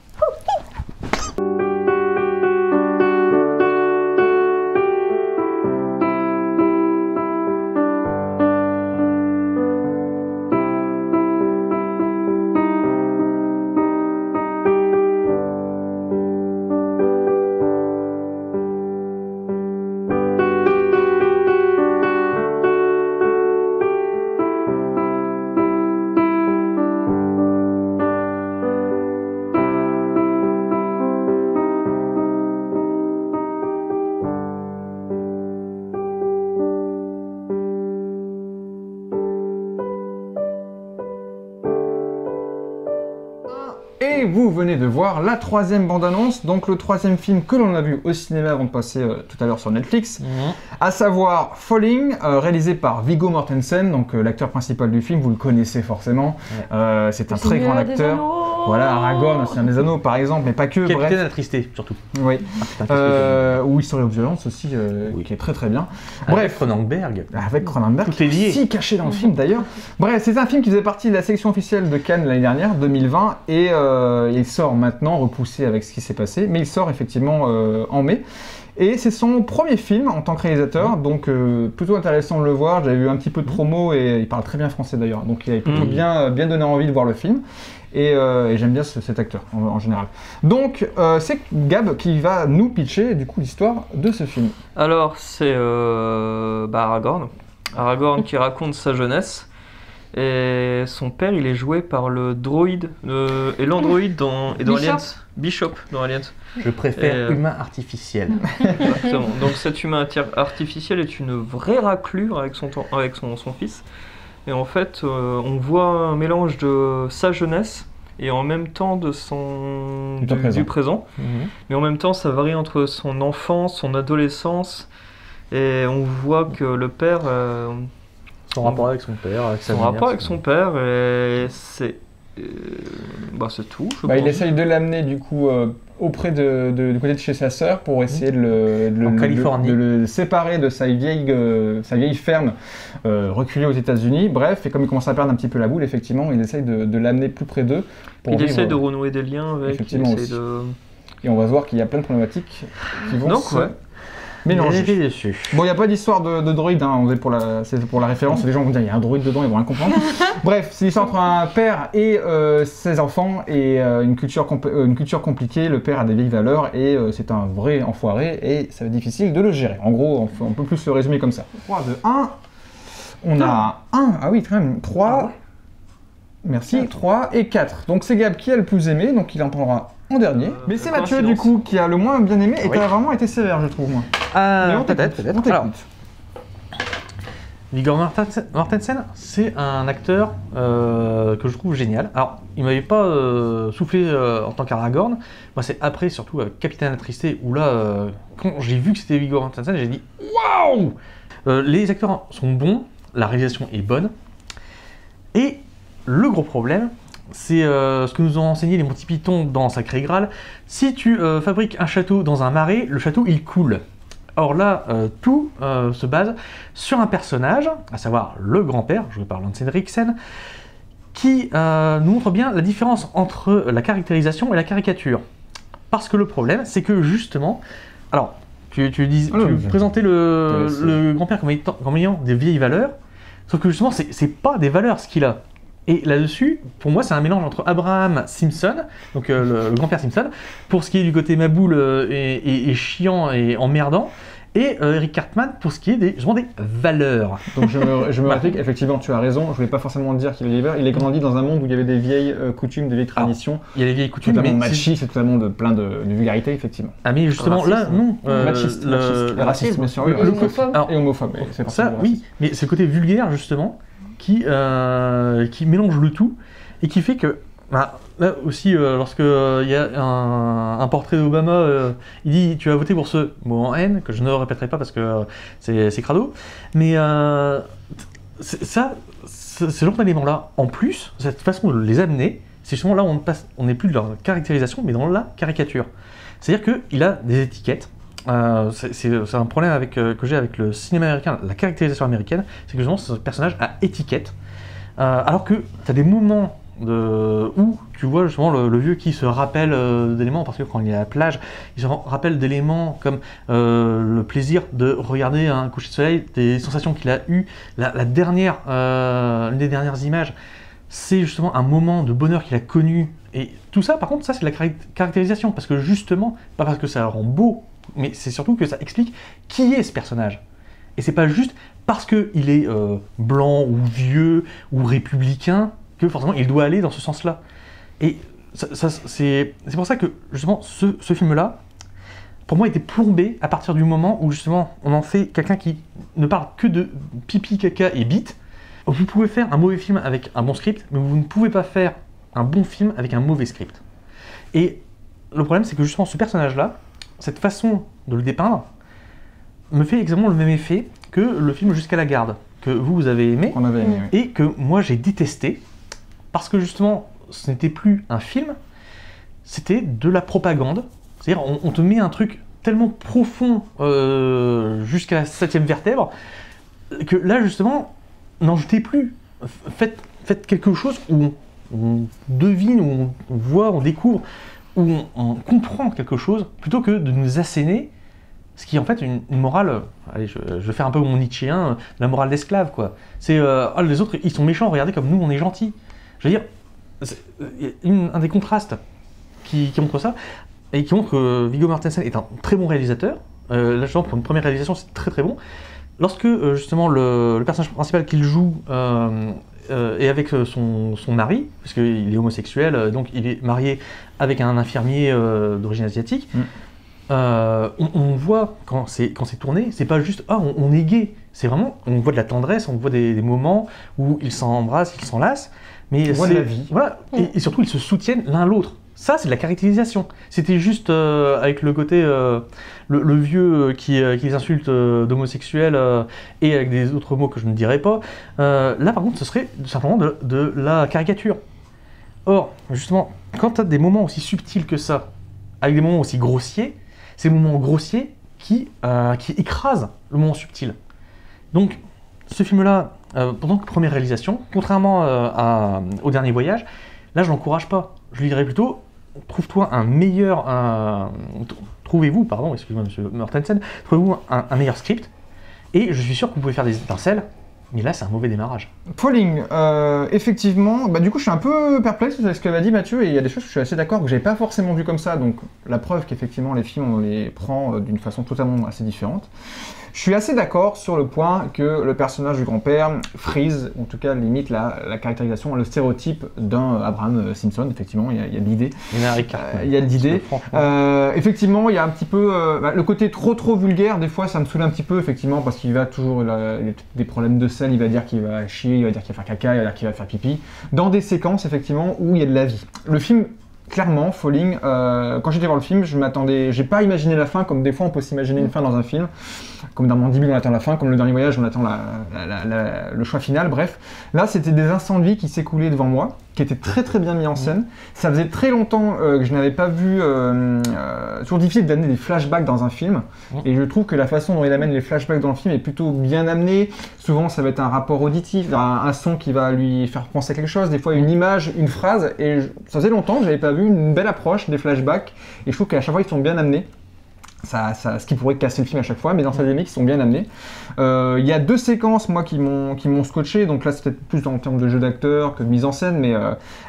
Et vous venez de voir la 3e bande-annonce, donc le 3e film que l'on a vu au cinéma avant de passer tout à l'heure sur Netflix, à savoir Falling, réalisé par Viggo Mortensen, donc l'acteur principal du film, vous le connaissez forcément, c'est un très grand acteur. Voilà, Aragorn, c'est un des anneaux par exemple, mais pas que. Capitaine attristé surtout. Oui. Ou History of Violence aussi, qui est très très bien. Bref, Cronenberg. Avec Cronenberg, tout est lié. Si caché dans le film d'ailleurs. Bref, c'est un film qui faisait partie de la sélection officielle de Cannes l'année dernière, 2020, et il sort maintenant, repoussé avec ce qui s'est passé, mais il sort effectivement en mai. Et c'est son premier film en tant que réalisateur, donc plutôt intéressant de le voir. J'avais vu un petit peu de promo et il parle très bien français d'ailleurs, donc il avait plutôt bien donné envie de voir le film. Et j'aime bien cet acteur en général. Donc c'est Gab qui va nous pitcher du coup l'histoire de ce film. Alors c'est Aragorn. Aragorn qui raconte sa jeunesse. Et son père, il est joué par le droïde et l'androïde dans Aliens. Bishop dans Aliens. Je préfère humain artificiel. Exactement. Donc cet humain artificiel est une vraie raclure avec son fils. Et en fait, on voit un mélange de sa jeunesse et en même temps de du présent. Mais en même temps, ça varie entre son enfance, son adolescence. Et on voit que le père... son rapport avec son père, et c'est tout. Il essaye de l'amener du coup auprès du côté de chez sa sœur pour essayer de le séparer de sa vieille ferme reculée aux États-Unis. Bref, et comme il commence à perdre un petit peu la boule, effectivement, il essaye de l'amener plus près d'eux. Il essaye de renouer des liens avec. Effectivement aussi. Et on va voir qu'il y a plein de problématiques qui vont mélanger. Bon, il n'y a pas d'histoire de droïde, hein, c'est pour la référence. Les gens vont dire il y a un droïde dedans, ils vont rien comprendre. Bref, c'est l'histoire entre un père et ses enfants et une culture compliquée. Le père a des vieilles valeurs et c'est un vrai enfoiré et ça va être difficile de le gérer. En gros, on peut plus le résumer comme ça. 3, 2, 1. On a 1, ah oui, quand même, 3. Merci, 3 et 4. Donc c'est Gab qui a le plus aimé, donc il en parlera en dernier. Mais c'est Mathieu du coup qui a le moins bien aimé et qui a vraiment été sévère, je trouve, moi. Peut-être. Alors, Viggo Mortensen, c'est un acteur que je trouve génial. Alors, il m'avait pas soufflé en tant qu'Aragorn. Moi, c'est après, surtout, Capitaine Attristé, où là, quand j'ai vu que c'était Viggo Mortensen, j'ai dit waouh. Les acteurs sont bons, la réalisation est bonne. Et le gros problème, c'est ce que nous ont enseigné les Monty Python dans Sacré Graal. Si tu fabriques un château dans un marais, le château il coule. Or là, tout se base sur un personnage, à savoir le grand-père, joué par Lance Henriksen, qui nous montre bien la différence entre la caractérisation et la caricature. Parce que le problème, c'est que justement, alors, tu présentais le grand-père comme ayant des vieilles valeurs, sauf que justement, c'est pas des valeurs ce qu'il a. Et là-dessus, pour moi, c'est un mélange entre Abraham Simpson, donc le grand-père Simpson, pour ce qui est du côté maboule et chiant et emmerdant, et Eric Cartman pour ce qui est des valeurs. Donc je me réplique, effectivement, tu as raison, je voulais pas forcément dire qu'il avait il est grandi dans un monde où il y avait des vieilles coutumes, des vieilles traditions. Il y a des vieilles coutumes, totalement machistes, c'est totalement plein de vulgarité, effectivement. Ah mais justement, là, non. Machiste, le racisme, bien sûr. Et homophobe. C'est ça, oui, mais c'est le côté vulgaire, justement, qui mélange le tout et qui fait que Bah, là aussi, lorsque il y a un portrait d'Obama, il dit tu vas voter pour ce mot en haine, que je ne répéterai pas parce que c'est crado, mais ce genre d'éléments-là, en plus, cette façon de les amener, c'est justement là où on n'est plus dans la caractérisation, mais dans la caricature. C'est-à-dire qu'il a des étiquettes. C'est un problème que j'ai avec le cinéma américain, la caractérisation américaine, c'est que justement ce personnage a étiquette, alors que tu as des moments où tu vois justement le vieux qui se rappelle d'éléments, parce que quand il est à la plage, il se rappelle d'éléments comme le plaisir de regarder un coucher de soleil, des sensations qu'il a eues, l'une des dernières images, c'est justement un moment de bonheur qu'il a connu, et tout ça par contre, ça c'est de la caractérisation, parce que justement, pas parce que ça le rend beau, mais c'est surtout que ça explique qui est ce personnage. Et c'est pas juste parce qu'il est blanc ou vieux ou républicain que forcément il doit aller dans ce sens-là. Et c'est pour ça que justement ce film-là, pour moi, était plombé à partir du moment où justement on en fait quelqu'un qui ne parle que de pipi, caca et bite. Vous pouvez faire un mauvais film avec un bon script, mais vous ne pouvez pas faire un bon film avec un mauvais script. Et le problème, c'est que justement ce personnage-là, cette façon de le dépeindre, me fait exactement le même effet que le film Jusqu'à la garde, que vous avez aimé, qu'on avait aimé, oui. Et que moi j'ai détesté, parce que justement ce n'était plus un film, c'était de la propagande. C'est-à-dire on te met un truc tellement profond jusqu'à la 7e vertèbre, que là justement, n'en jetez plus. Faites quelque chose où on devine, où on voit, on découvre, où on comprend quelque chose, plutôt que de nous asséner ce qui est en fait une morale, allez, je vais faire un peu mon Nietzschéen, la morale d'esclave, quoi. C'est, les autres, ils sont méchants, regardez comme nous, on est gentils. Je veux dire, un des contrastes qui montre ça, et qui montre que Viggo Mortensen est un très bon réalisateur. Là, justement, pour une première réalisation, c'est très très bon. Lorsque, justement, le personnage principal qu'il joue est avec son mari, parce qu'il est homosexuel, donc il est marié avec un infirmier d'origine asiatique, on voit quand c'est tourné, c'est pas juste on est gay, c'est vraiment, on voit de la tendresse, on voit des moments où ils s'embrassent, ils s'enlacent, mais on voit de la vie. Voilà, et surtout ils se soutiennent l'un l'autre. Ça, c'est de la caractérisation. C'était juste avec le côté le vieux qui les insulte d'homosexuels et avec des autres mots que je ne dirais pas. Là, par contre, ce serait simplement de la caricature. Or, justement, quand tu as des moments aussi subtils que ça, avec des moments aussi grossiers, c'est les moments grossiers qui écrasent le moment subtil. Donc, ce film-là, pendant que première réalisation, contrairement au Dernier Voyage, là, je l'encourage pas. Je lui dirais plutôt, trouvez-vous, excusez-moi, monsieur Mortensen, trouvez-vous un meilleur script, et je suis sûr que vous pouvez faire des étincelles, mais là, c'est un mauvais démarrage. Pauling, effectivement, du coup, je suis un peu perplexe avec ce qu'avait dit Mathieu, et il y a des choses que je suis assez d'accord, que j'avais pas forcément vu comme ça, donc la preuve qu'effectivement, les films, on les prend d'une façon totalement assez différente. Je suis assez d'accord sur le point que le personnage du grand-père frise, en tout cas limite la caractérisation, le stéréotype d'un Abraham Simpson, effectivement, il y a l'idée. Il y a l'idée. Effectivement, il y a un petit peu le côté trop vulgaire, des fois ça me saoule un petit peu, effectivement, parce qu'il va toujours, il a des problèmes de scène, il va dire qu'il va chier, il va dire qu'il va faire caca, il va dire qu'il va faire pipi, dans des séquences, effectivement, où il y a de la vie. Le film, clairement, Falling, quand j'étais voir le film, j'ai pas imaginé la fin, comme des fois on peut s'imaginer une fin dans un film, comme dans Mandibule on attend la fin, comme le Dernier Voyage on attend le choix final, bref. Là c'était des instants de vie qui s'écoulaient devant moi, qui étaient très très bien mis en scène. Ça faisait très longtemps que je n'avais pas vu, toujours difficile d'amener des flashbacks dans un film, et je trouve que la façon dont il amène les flashbacks dans le film est plutôt bien amenée. Souvent ça va être un rapport auditif, un son qui va lui faire penser à quelque chose, des fois une image, une phrase, et ça faisait longtemps que j'avais pas vu une belle approche des flashbacks, et je trouve qu'à chaque fois ils sont bien amenés. Ce qui pourrait casser le film à chaque fois, mais dans sa dynamique, ils sont bien amenés. Il y a deux séquences, moi, qui m'ont scotché, donc là, c'est peut-être plus en termes de jeu d'acteur que de mise en scène, mais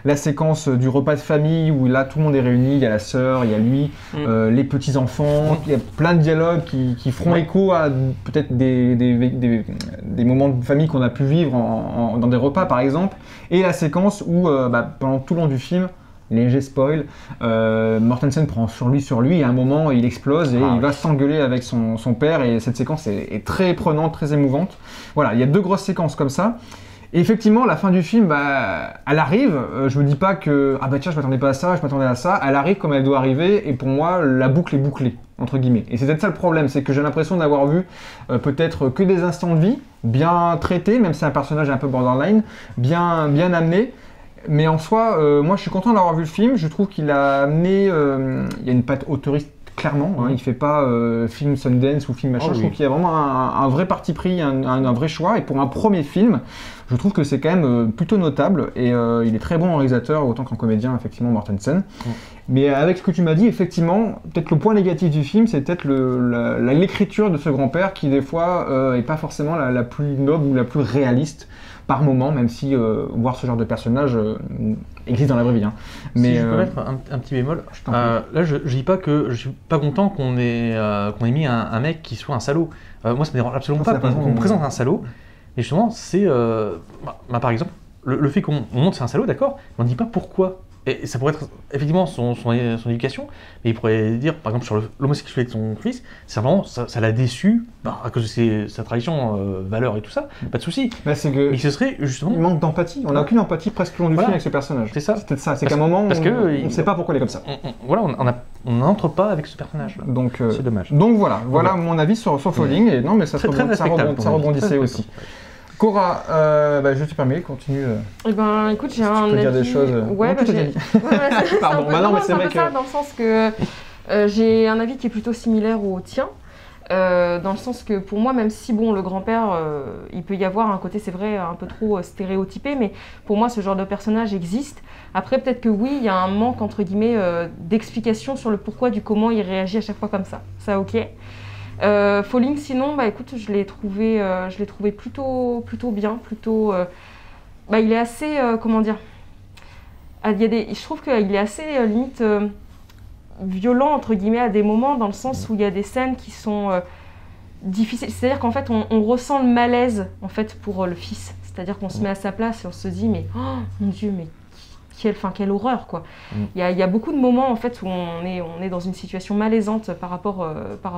la séquence du repas de famille, où là, tout le monde est réuni, il y a la sœur, il y a lui, les petits-enfants, il y a plein de dialogues qui feront écho à peut-être des moments de famille qu'on a pu vivre dans des repas, par exemple, et la séquence où, pendant tout le long du film, léger spoil, Mortensen prend sur lui, et à un moment il explose et il va s'engueuler avec son père, et cette séquence est très prenante, très émouvante. Voilà, il y a deux grosses séquences comme ça, Et effectivement, la fin du film, elle arrive. Je me dis pas que ah bah tiens, je m'attendais pas à ça, je m'attendais à ça. Elle arrive comme elle doit arriver, et pour moi, la boucle est bouclée entre guillemets. Et c'est peut-être ça le problème, c'est que j'ai l'impression d'avoir vu peut-être que des instants de vie bien traités, même si c'est un personnage un peu borderline, bien amené. Mais en soi, moi, je suis content d'avoir vu le film. Je trouve qu'il a amené, il y a une patte autoriste. Clairement, hein, il fait pas film Sundance ou film machin, je trouve qu'il y a vraiment un vrai parti pris, un vrai choix, et pour un premier film, je trouve que c'est quand même plutôt notable, et il est très bon en réalisateur, autant qu'en comédien, effectivement, Mortensen. Mais avec ce que tu m'as dit, effectivement, peut-être le point négatif du film, c'est peut-être l'écriture de ce grand-père, qui des fois est pas forcément la plus noble ou la plus réaliste, par moment, même si voir ce genre de personnage existe dans la vraie vie. Hein. Mais si je peux mettre un petit bémol, là je dis pas que je suis pas content qu'on ait mis un mec qui soit un salaud. Moi ça me dérange absolument pas qu'on présente un salaud, mais justement c'est par exemple le fait qu'on montre c'est un salaud, d'accord, mais on ne dit pas pourquoi. Et ça pourrait être effectivement son éducation, mais il pourrait dire, par exemple, sur l'homosexualité de son fils, c'est vraiment, ça l'a déçu, à cause de sa tradition, valeurs et tout ça, pas de souci. Bah, c'est que mais ce serait justement... Il manque d'empathie, on n'a aucune empathie presque tout le long du film avec ce personnage. C'est ça. C'est peut-être ça, c'est qu'à un moment, on ne sait pas pourquoi il est comme ça. On n'entre pas avec ce personnage. Donc, c'est dommage. Donc voilà mon avis sur Falling, et non mais ça rebondissait aussi. Cora, je te permets, continue. Eh ben, écoute, j'ai un avis... dire des choses... Ouais, Pardon, non, mais c'est vrai que... ça, dans le sens que j'ai un avis qui est plutôt similaire au tien, dans le sens que pour moi, même si, bon, le grand-père, il peut y avoir un côté, c'est vrai, un peu trop stéréotypé, mais pour moi, ce genre de personnage existe. Après, peut-être que oui, il y a un manque, entre guillemets, d'explication sur le pourquoi du comment il réagit à chaque fois comme ça. Ça, ok. Falling, sinon, écoute, je l'ai trouvé plutôt bien, il est assez, comment dire, je trouve qu'il est assez limite violent entre guillemets à des moments, dans le sens où il y a des scènes qui sont difficiles. C'est-à-dire qu'en fait, on ressent le malaise en fait pour le fils. C'est-à-dire qu'on se met à sa place et on se dit mais oh mon Dieu, mais quelle horreur quoi. Il y a beaucoup de moments en fait où on est dans une situation malaisante par rapport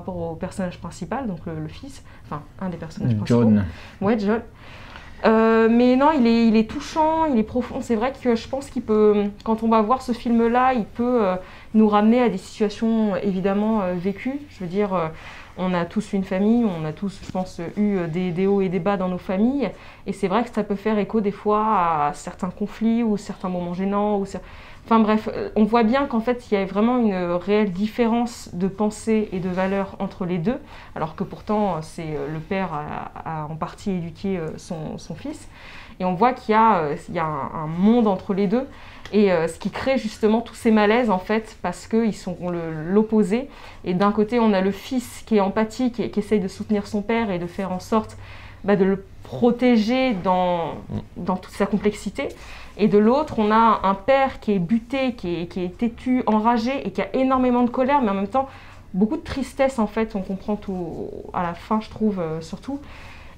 au personnage principal, donc le fils, enfin un des personnages principaux. John. Ouais, John. Mais non, il est touchant, il est profond. C'est vrai que je pense qu'il peut, quand on va voir ce film-là, il peut nous ramener à des situations évidemment vécues. Je veux dire, on a tous une famille, on a tous, je pense, eu des hauts et des bas dans nos familles. Et c'est vrai que ça peut faire écho des fois à certains conflits ou certains moments gênants. Enfin bref, on voit bien qu'en fait, il y a vraiment une réelle différence de pensée et de valeur entre les deux, alors que pourtant, c'est le père a en partie éduqué son fils. Et on voit qu'il y a un monde entre les deux, et ce qui crée justement tous ces malaises, en fait, parce qu'ils sont l'opposé. Et d'un côté, on a le fils qui est empathique et qui essaye de soutenir son père et de faire en sorte de le protéger dans toute sa complexité. Et de l'autre, on a un père qui est buté, qui est têtu, enragé et qui a énormément de colère, mais en même temps beaucoup de tristesse en fait. On comprend tout à la fin, je trouve, surtout.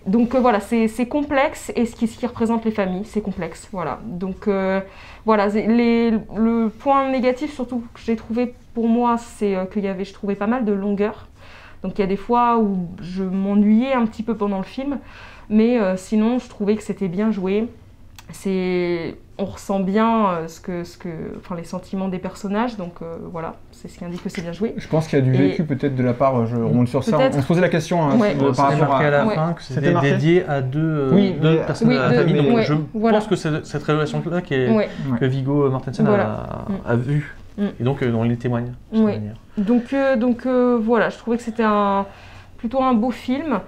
Donc voilà, c'est complexe, et ce qui représente les familles, c'est complexe. Voilà. Donc voilà, le point négatif surtout que j'ai trouvé pour moi, c'est je trouvais pas mal de longueur. Donc il y a des fois où je m'ennuyais un petit peu pendant le film, mais sinon je trouvais que c'était bien joué. On ressent bien les sentiments des personnages, donc voilà, c'est ce qui indique que c'est bien joué. Je pense qu'il y a du vécu peut-être de la part, je remonte sur ça, on se posait la question par rapport à la fin, que c'était dédié à deux personnes de la famille, donc je pense que c'est cette révélation-là que Viggo Mortensen a vue, et donc dont il témoigne. Donc voilà, je trouvais que c'était plutôt un beau film.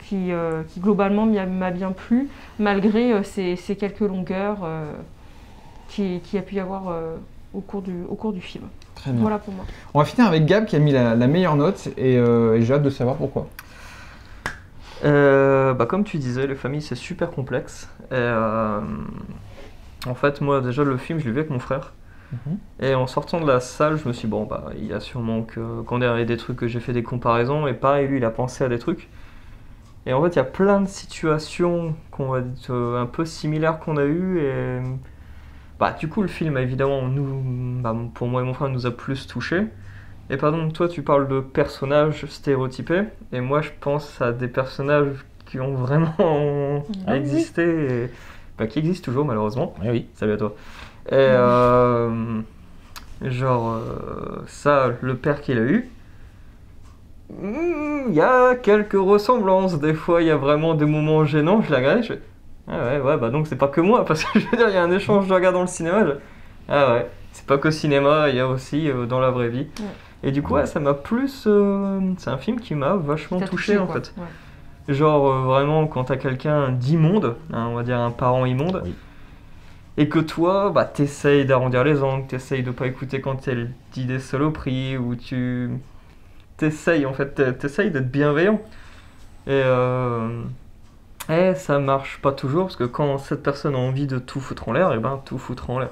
Qui globalement m'a bien plu, malgré ces quelques longueurs qu'il y a pu y avoir au cours du film. Très bien. Voilà pour moi. On va finir avec Gab qui a mis la meilleure note, et j'ai hâte de savoir pourquoi. Comme tu disais, les familles c'est super complexe. En fait, moi déjà le film je l'ai vu avec mon frère. Et en sortant de la salle, je me suis dit, il y a sûrement qu'on ait des trucs que j'ai fait des comparaisons, et pareil, lui il a pensé à des trucs. Et en fait, il y a plein de situations un peu similaires qu'on a eues, et du coup, le film, évidemment, pour moi et mon frère, nous a plus touchés. Et pardon, toi, tu parles de personnages stéréotypés, et moi, je pense à des personnages qui ont vraiment existé, et, qui existent toujours malheureusement. Oui. Salut à toi. Et ça, le père qu'il a eu, il y a quelques ressemblances. Des fois, il y a vraiment des moments gênants. Je la regarde, je fais ah ouais, bah donc c'est pas que moi, parce que je veux dire, il y a un échange de regard dans le cinéma. Ah ouais, c'est pas qu'au cinéma, il y a aussi dans la vraie vie. Et du coup, ça m'a plus. C'est un film qui m'a vachement touché en fait. Ouais. Genre, vraiment, quand t'as quelqu'un d'immonde, on va dire un parent immonde, et que toi, t'essayes d'arrondir les angles, t'essayes de pas écouter quand elle dit des saloperies, ou t'essayes d'être bienveillant. Et ça marche pas toujours, parce que quand cette personne a envie de tout foutre en l'air, et tout foutre en l'air.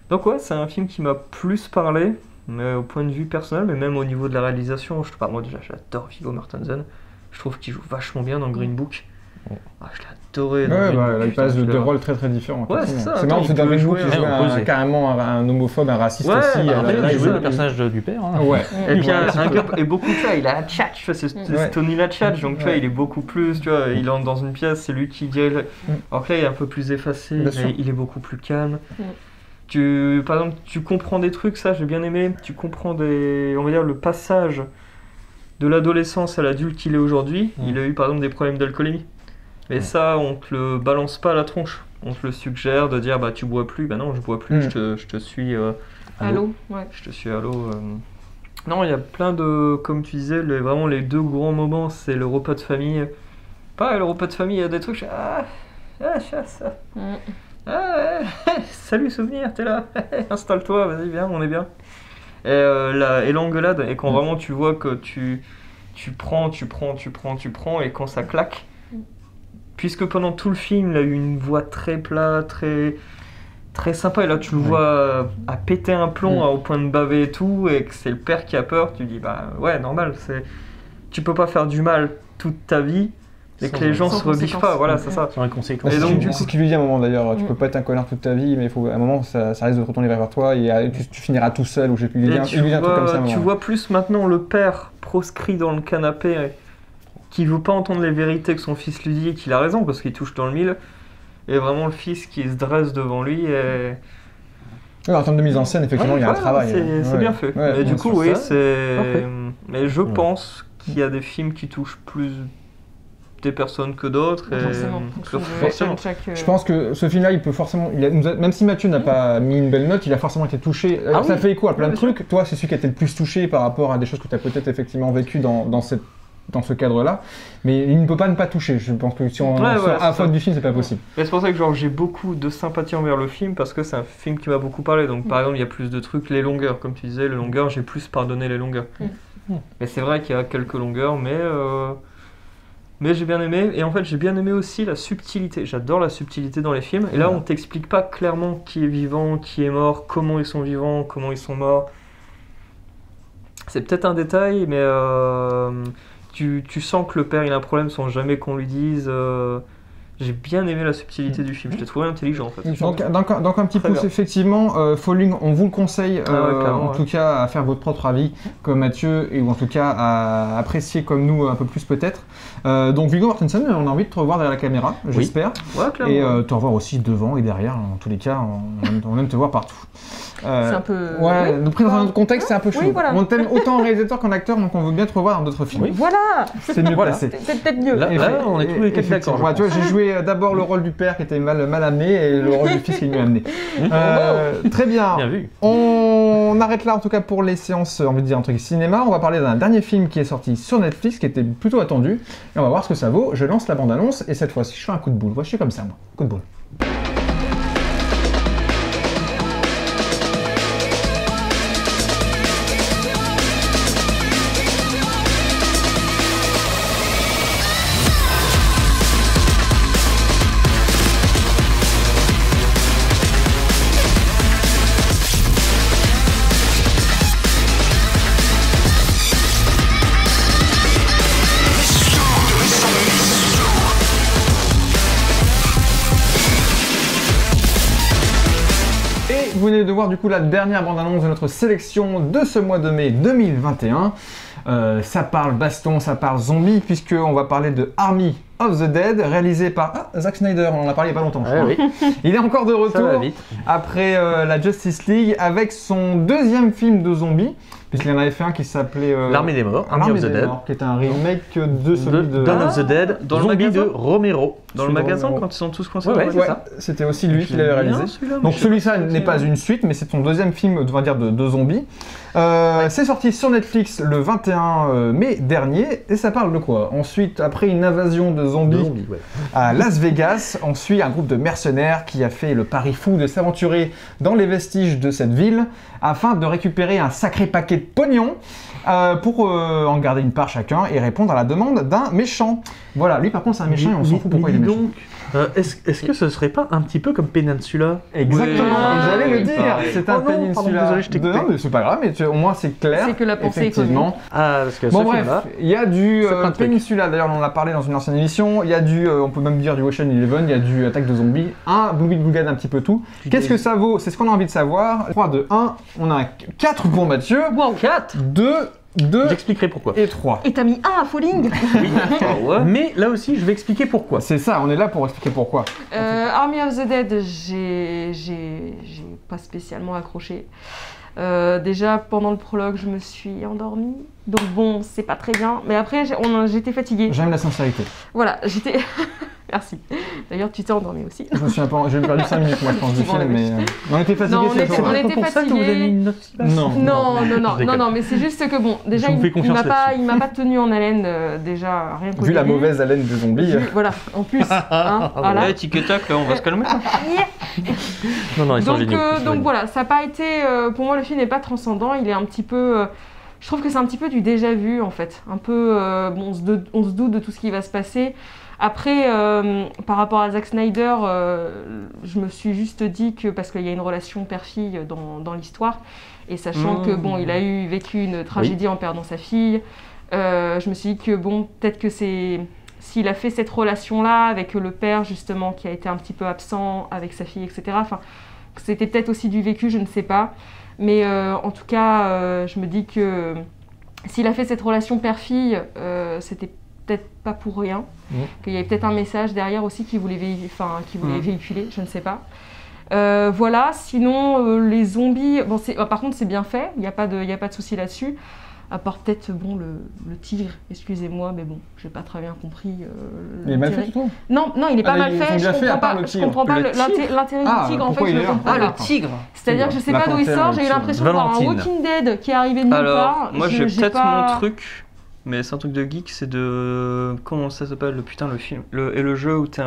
Donc ouais, c'est un film qui m'a plus parlé, mais au point de vue personnel, mais même au niveau de la réalisation. Moi déjà, j'adore Viggo Mortensen. Je trouve qu'il joue vachement bien dans Green Book. Je l'ai adoré dans Green Book. Il passe de rôles très très différents. Ouais, c'est ça. C'est marrant, parce que dans Green Book, il joue carrément un homophobe, un raciste aussi. Il joue le personnage du père. Ouais. Et puis un gars est beaucoup plus, il a la tchatch, c'est Tony la tchatch, donc tu vois, il est beaucoup plus, tu vois, il entre dans une pièce, c'est lui qui dirige. Alors que là, il est un peu plus effacé, mais il est beaucoup plus calme. Par exemple, tu comprends des trucs, ça j'ai bien aimé, tu comprends on va dire, le passage de l'adolescence à l'adulte qu'il est aujourd'hui. Il a eu par exemple des problèmes d'alcoolémie. Mais ça, on te le balance pas à la tronche. On te le suggère de dire tu bois plus. Non, je bois plus, je te suis à l'eau. Je te suis à l'eau. Non, il y a plein de, comme tu disais, vraiment les deux grands moments, c'est le repas de famille. Pareil, le repas de famille, il y a des trucs, ça. Salut souvenir, t'es là. Installe-toi, vas-y, viens, on est bien. Et l'engueulade, et quand vraiment tu vois que tu prends, et quand ça claque, puisque pendant tout le film, il a eu une voix très plate, très, très sympa, et là tu le vois à péter un plomb au point de baver et tout, et que c'est le père qui a peur, tu dis ouais, normal, tu peux pas faire du mal toute ta vie, et que les gens se rebiffent pas, voilà, c'est ça. Sans conséquence. Et donc, c'est ce qu'il lui dit à un moment d'ailleurs, tu peux pas être un connard toute ta vie, mais à un moment ça risque de retourner vers toi et tu finiras tout seul, ou j'ai pu lui dire un truc comme ça. Tu vois plus maintenant le père proscrit dans le canapé, qui veut pas entendre les vérités que son fils lui dit, et qu'il a raison parce qu'il touche dans le mille, et vraiment le fils qui se dresse devant lui. En termes de mise en scène, effectivement, il y a un travail. C'est bien fait. Mais du coup, c'est. Mais je pense qu'il y a des films qui touchent plus des personnes que d'autres. Forcément. Je pense que ce film-là, il peut forcément. Même si Mathieu n'a pas mis une belle note, il a forcément été touché. Ça fait écho à plein de trucs. Toi, c'est celui qui a été le plus touché par rapport à des choses que tu as peut-être effectivement vécues dans ce cadre-là, mais il ne peut pas ne pas toucher. Je pense que si on à faute du film, c'est pas possible. Mais c'est pour ça que j'ai beaucoup de sympathie envers le film, parce que c'est un film qui m'a beaucoup parlé. Donc par exemple, il y a plus de trucs, les longueurs, comme tu disais, les longueurs, j'ai plus pardonné les longueurs. Mais c'est vrai qu'il y a quelques longueurs, mais j'ai bien aimé. Et en fait, j'ai bien aimé aussi la subtilité. J'adore la subtilité dans les films. Et là, on t'explique pas clairement qui est vivant, qui est mort, comment ils sont vivants, comment ils sont morts. C'est peut-être un détail, mais tu sens que le père il a un problème sans jamais qu'on lui dise. J'ai bien aimé la subtilité du film, je l'ai trouvé intelligent en fait. Donc un petit pouce, effectivement, Falling, on vous le conseille, en tout cas à faire votre propre avis comme Mathieu, ou en tout cas à apprécier comme nous un peu plus peut-être. Donc Viggo Mortensen, on a envie de te revoir derrière la caméra, j'espère. Ouais, clairement. Et te revoir aussi devant et derrière, en tous les cas, on aime te voir partout. C'est un peu... Ouais, donc pris dans un autre contexte, c'est un peu chaud. Oui, voilà. On t'aime autant en réalisateur qu'en acteur, donc on veut bien te revoir dans d'autres films. Voilà. C'est mieux placé. C'est peut-être mieux. Là, on est tous les quatre d'accord. Tu vois, j'ai joué d'abord le rôle du père qui était mal amené et le rôle du fils qui est mieux amené. Très bien. Bien vu. On arrête là en tout cas pour les séances, on veut dire un truc cinéma. On va parler d'un dernier film qui est sorti sur Netflix qui était plutôt attendu. Et on va voir ce que ça vaut. Je lance la bande-annonce et cette fois-ci je fais un coup de boule. Moi je suis comme ça moi. Coup de boule. Vous venez de voir du coup la dernière bande-annonce de notre sélection de ce mois de mai 2021. Ça parle baston, ça parle zombie, puisqu'on va parler de Army of the Dead, réalisé par Zack Snyder, on en a parlé il n'y a pas longtemps. Ouais, oui. Il est encore de Ça va retour vite. après la Justice League avec son deuxième film de zombies, puisqu'il en avait fait un qui s'appelait L'Armée des Morts, Army L'armée of the des Dead. Morts, qui est un remake de celui de... Dawn of the Dead, dans le zombie magasin de Romero. Dans le Celui de magasin, Romero. quand ils sont tous coincés Ouais, dans ouais, le c'est magasin. ça. C'était aussi lui qui l'avait réalisé. Donc celui-là n'est pas une suite, mais c'est son deuxième film, on va dire, de zombies. C'est sorti sur Netflix le 21 mai dernier, et ça parle de quoi? Ensuite, après une invasion de zombies Ouais. à Las Vegas, on suit un groupe de mercenaires qui a fait le pari fou de s'aventurer dans les vestiges de cette ville afin de récupérer un sacré paquet de pognon pour en garder une part chacun et répondre à la demande d'un méchant. Voilà, lui par contre c'est un méchant et on s'en fout pourquoi il est dis méchant. donc, est-ce que ce serait pas un petit peu comme Peninsula? Exactement, Oui, j'allais le dire, pareil. c'est Oh un non, pardon, Peninsula. désolé, je t'ai coupé. Non mais c'est pas grave, mais au moins c'est clair. C'est que la pensée est effectivement. Ah, parce que Bon ce bref, film-là, il y a du c'est plein de trucs. Peninsula, d'ailleurs on en a parlé dans une ancienne émission, il y a du, on peut même dire du Ocean Eleven, il y a du Attaque de Zombies, un Blue Beat Boulgade, un petit peu tout. Qu'est-ce que ça vaut? C'est ce qu'on a envie de savoir. 3, 2, 1, on a 4 pour Mathieu, Wow. 4 2 j'expliquerai pourquoi. et 3. Et t'as mis 1 à Falling. Ouais. Mais là aussi, je vais expliquer pourquoi. C'est ça, on est là pour expliquer pourquoi. Army of the Dead, j'ai pas spécialement accroché. Déjà pendant le prologue, je me suis endormie. Donc bon, c'est pas très bien. Mais après, j'étais fatiguée. J'aime la sincérité. Voilà, j'étais. Merci. D'ailleurs, tu t'es endormie aussi. J'ai perdu 5 minutes moi je pense du film, mais on était fatigués Non, c'est on jour-là. était pour ça que vous avez mis une note si basse. Non. Non, mais c'est juste que bon, déjà, Je vous fais il confiance m'a pas tenu en haleine, déjà, rien qu'au Vu la début. mauvaise haleine des zombies. Voilà, en plus. Hein, voilà. Ouais, tic et tac, là, on va se calmer. Non, ils sont Donc, géniaux. donc voilà, ça n'a pas été. Pour moi, le film n'est pas transcendant. Il est un petit peu. Je trouve que c'est un petit peu du déjà vu en fait. Un peu. Bon, on se doute de tout ce qui va se passer. Après, par rapport à Zack Snyder, je me suis juste dit que parce qu'il y a une relation père-fille dans l'histoire, et sachant que bon, il a vécu une tragédie en perdant sa fille, je me suis dit que bon, peut-être que s'il a fait cette relation-là avec le père justement qui a été un petit peu absent avec sa fille, etc. Enfin, c'était peut-être aussi du vécu, je ne sais pas. Mais en tout cas, je me dis que s'il a fait cette relation père-fille, c'était peut-être pas pour rien. Qu'il y avait peut-être un message derrière aussi qu'il voulait, véhiculer, je ne sais pas. Voilà, sinon les zombies, bon, par contre c'est bien fait, il n'y a pas de souci là-dessus. À part peut-être bon, le tigre, excusez-moi, mais bon, j'ai pas très bien compris. Il est mal fait, tu trouves? Non, il est pas mal ils ont fait. bien fait, à part le Je tigre. comprends pas Le tigre l'intérêt Ah, du tigre. En fait, pourquoi je il le est là? comprends Ah, pas. le tigre. C'est-à-dire que je sais La pas d'où il panthère, sort. le J'ai eu tigre. l'impression de voir un Valentine. Walking Dead qui est arrivé de nulle Alors, part. moi j'ai J'ai peut-être pas- mon truc, mais c'est un truc de geek, c'est de. Comment ça s'appelle le film et le jeu où t'es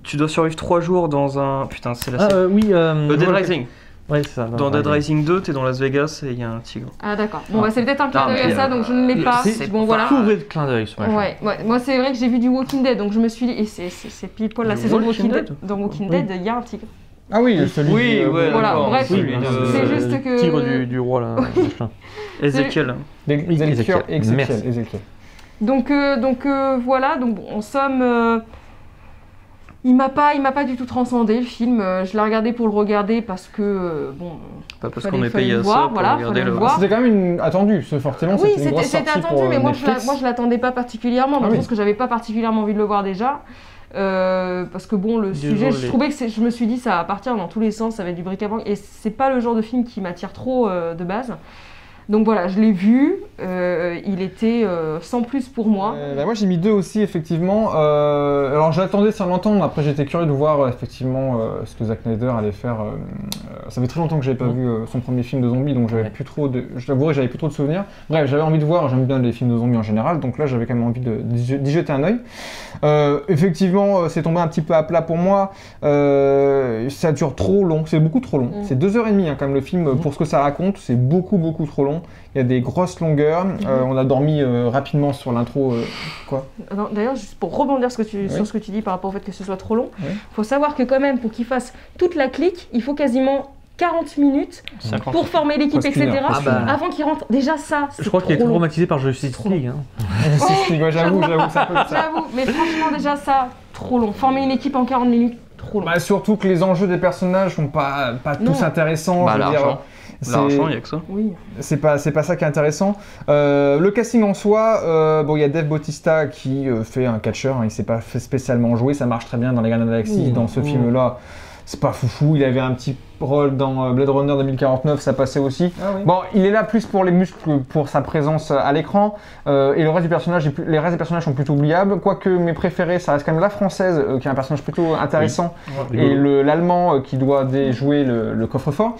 tu dois survivre 3 jours dans un. Putain, c'est la série. Oui. Dead Rising. Ouais, c'est ça. Dans Dead Rising 2, t'es dans Las Vegas et il y a un tigre. Ah d'accord. Bon, c'est peut-être un clin d'œil mais, à ça, donc je ne l'ai pas. Bon voilà. Fourré de clin d'œil, ce machin. Ouais. Moi c'est vrai que j'ai vu du Walking Dead, donc je me suis dit, et c'est pile poil la Du saison de Walking Walking Dead. Dead Dans Walking Oui. Dead, il y a un tigre. Ah oui, celui Oui, ouais, Voilà, d'accord, bref, celui de- c'est juste que- Tigre du roi, là. machin. Ezekiel. Ezekiel. Merci. Ezekiel. Donc voilà, donc en somme, il m'a pas du tout transcendé le film. Je l'ai regardé pour le regarder parce que bon. Pas parce Fallait- qu'on est fallait payé le à voir, ça pour voilà, regarder fallait le. le voir. C'était quand même attendu, ce Fortelon, Oui, c'était une grosse c'était sortie attendu, pour mais moi Netflix. je l'attendais pas particulièrement. Ah Je oui. pense que j'avais pas particulièrement envie de le voir déjà. Parce que bon, le sujet, Désolé. je trouvais que je me suis dit ça va partir dans tous les sens, ça va être du bric-à-brac, et c'est pas le genre de film qui m'attire trop de base. Donc voilà, je l'ai vu, il était sans plus pour moi. Moi j'ai mis 2 aussi effectivement. Alors j'attendais sans l'entendre, après j'étais curieux de voir effectivement ce que Zack Snyder allait faire. Ça fait très longtemps que j'avais pas vu son premier film de zombies, donc j'avais plus trop de. Je t'avouerai, j'avais plus trop de souvenirs. Bref, j'avais envie de voir, j'aime bien les films de zombies en général, donc là j'avais quand même envie d'y jeter un œil. Effectivement, c'est tombé un petit peu à plat pour moi. Ça dure trop long, c'est beaucoup trop long. C'est 2h30 hein, quand même le film, pour ce que ça raconte, c'est beaucoup trop long. Il y a des grosses longueurs. On a dormi rapidement sur l'intro. Quoi? D'ailleurs, juste pour rebondir sur ce que tu dis par rapport au fait que ce soit trop long, Oui. faut savoir que quand même, pour qu'il fasse toute la clique, il faut quasiment 40 minutes 50. pour former l'équipe, Presque une etc. heure, presque une heure. Avant qu'il rentre. Déjà ça, c'est Je crois qu'il est trop long. traumatisé par Justice League. Hein. J'avoue, ça peut être ça. J'avoue, mais franchement déjà ça, trop long. Former une équipe en 40 minutes, trop long. Bah, surtout que les enjeux des personnages sont pas tous Non. intéressants. Bah, je veux dire. l'argent. L'argent, il n'y a que ça. Oui. C'est pas ça qui est intéressant. Le casting en soi, bon, il y a Dave Bautista qui fait un catcheur, hein, il s'est pas fait spécialement jouer, ça marche très bien dans les Gardiens de la Galaxie, dans ce film-là. C'est pas foufou, il avait un petit rôle dans Blade Runner 2049, ça passait aussi. Ah oui. Bon, il est là plus pour les muscles que pour sa présence à l'écran. Et le reste du personnage, les restes des personnages sont plutôt oubliables. Quoique mes préférés, ça reste quand même la française, qui est un personnage plutôt intéressant, et l'allemand qui doit jouer le coffre-fort.